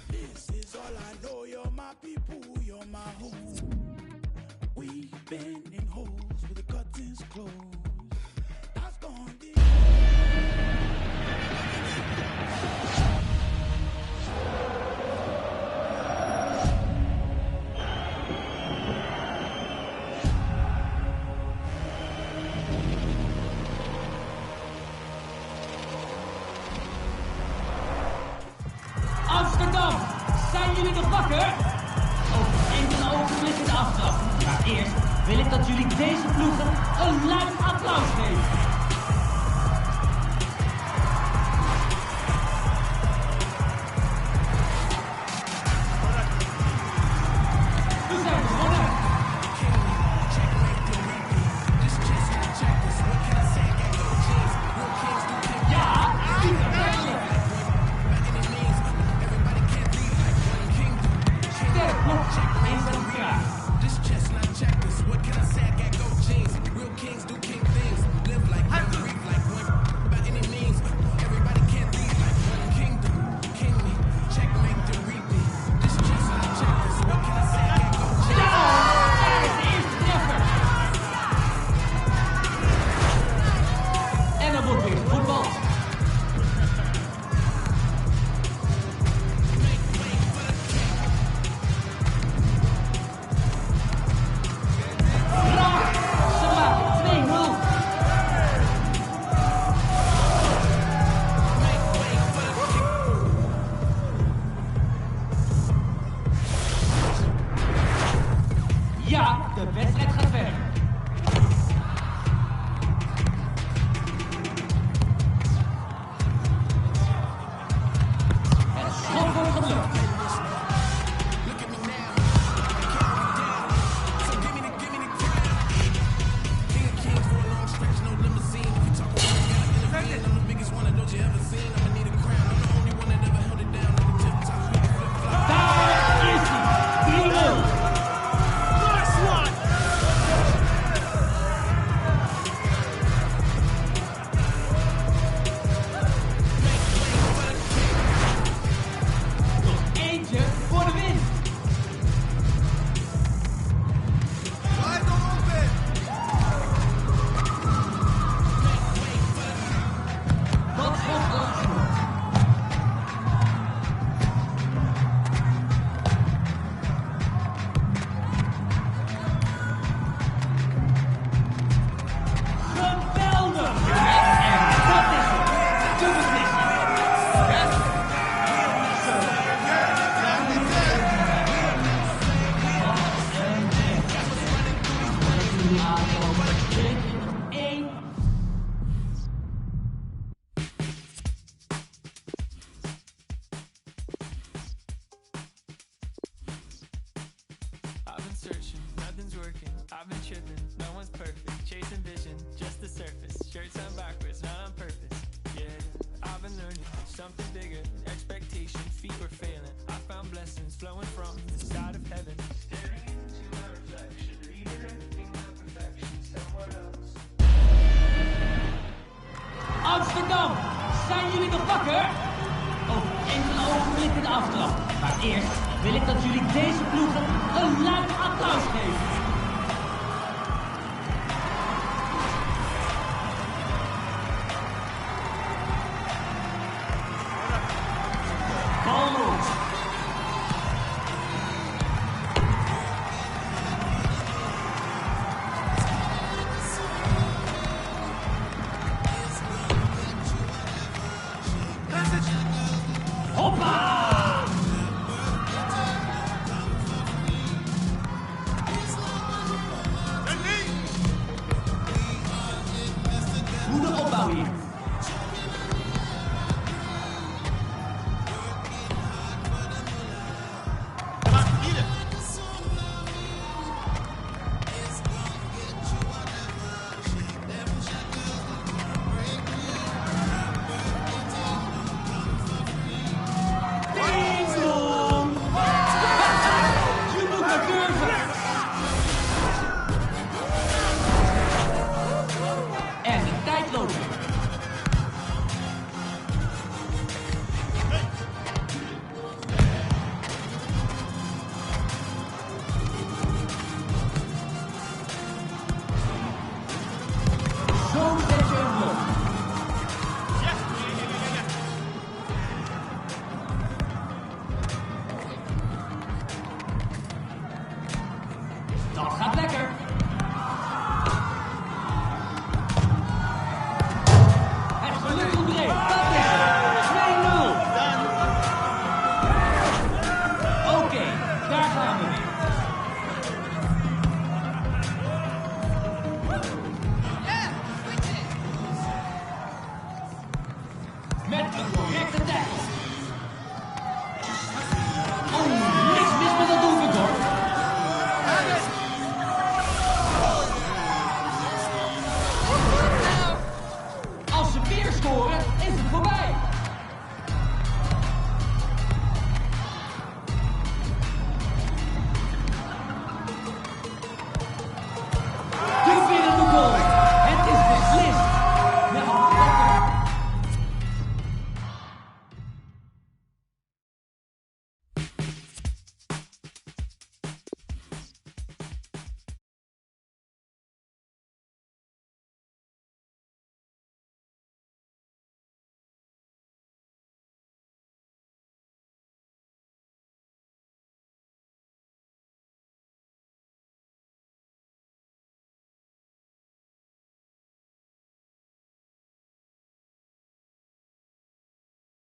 This is all I know, you're my people, you're my home. We've been in holes with the curtains closed. That's gone deep. Amsterdam, zijn jullie nog wakker? Over enkele ogenblikken de aftrap. Maar eerst wil ik dat jullie deze ploegen een luid applaus geven. We zijn begonnen. Ja, super duidelijk. Sterk blok in zijn kraag. This chestnut checkers, what can I say? I got gold chains. Real kings do king things. Live like one, breathe like one. By any means, everybody can't lead like one kingdom. King me, checkmate to read me. This chestnut checkers, what can I say? I got gold chains. Ja, daar is de eerste treffer. En dan wordt weer gevoetbald. searching, nothing's working. I've been tripping, no one's perfect. Chasing vision, just the surface. Shirts on backwards, not on purpose. Yeah, I've been learning something bigger. Expectation, feet were failing. I found blessings flowing from the side of heaven. Staring into my reflection, redirecting my perfection somewhere else. Amsterdam, zijn jullie nog wakker? Over enkele ogenblikken de aftrap. Maar eerst wil ik dat jullie deze ploegen een luid applaus geven.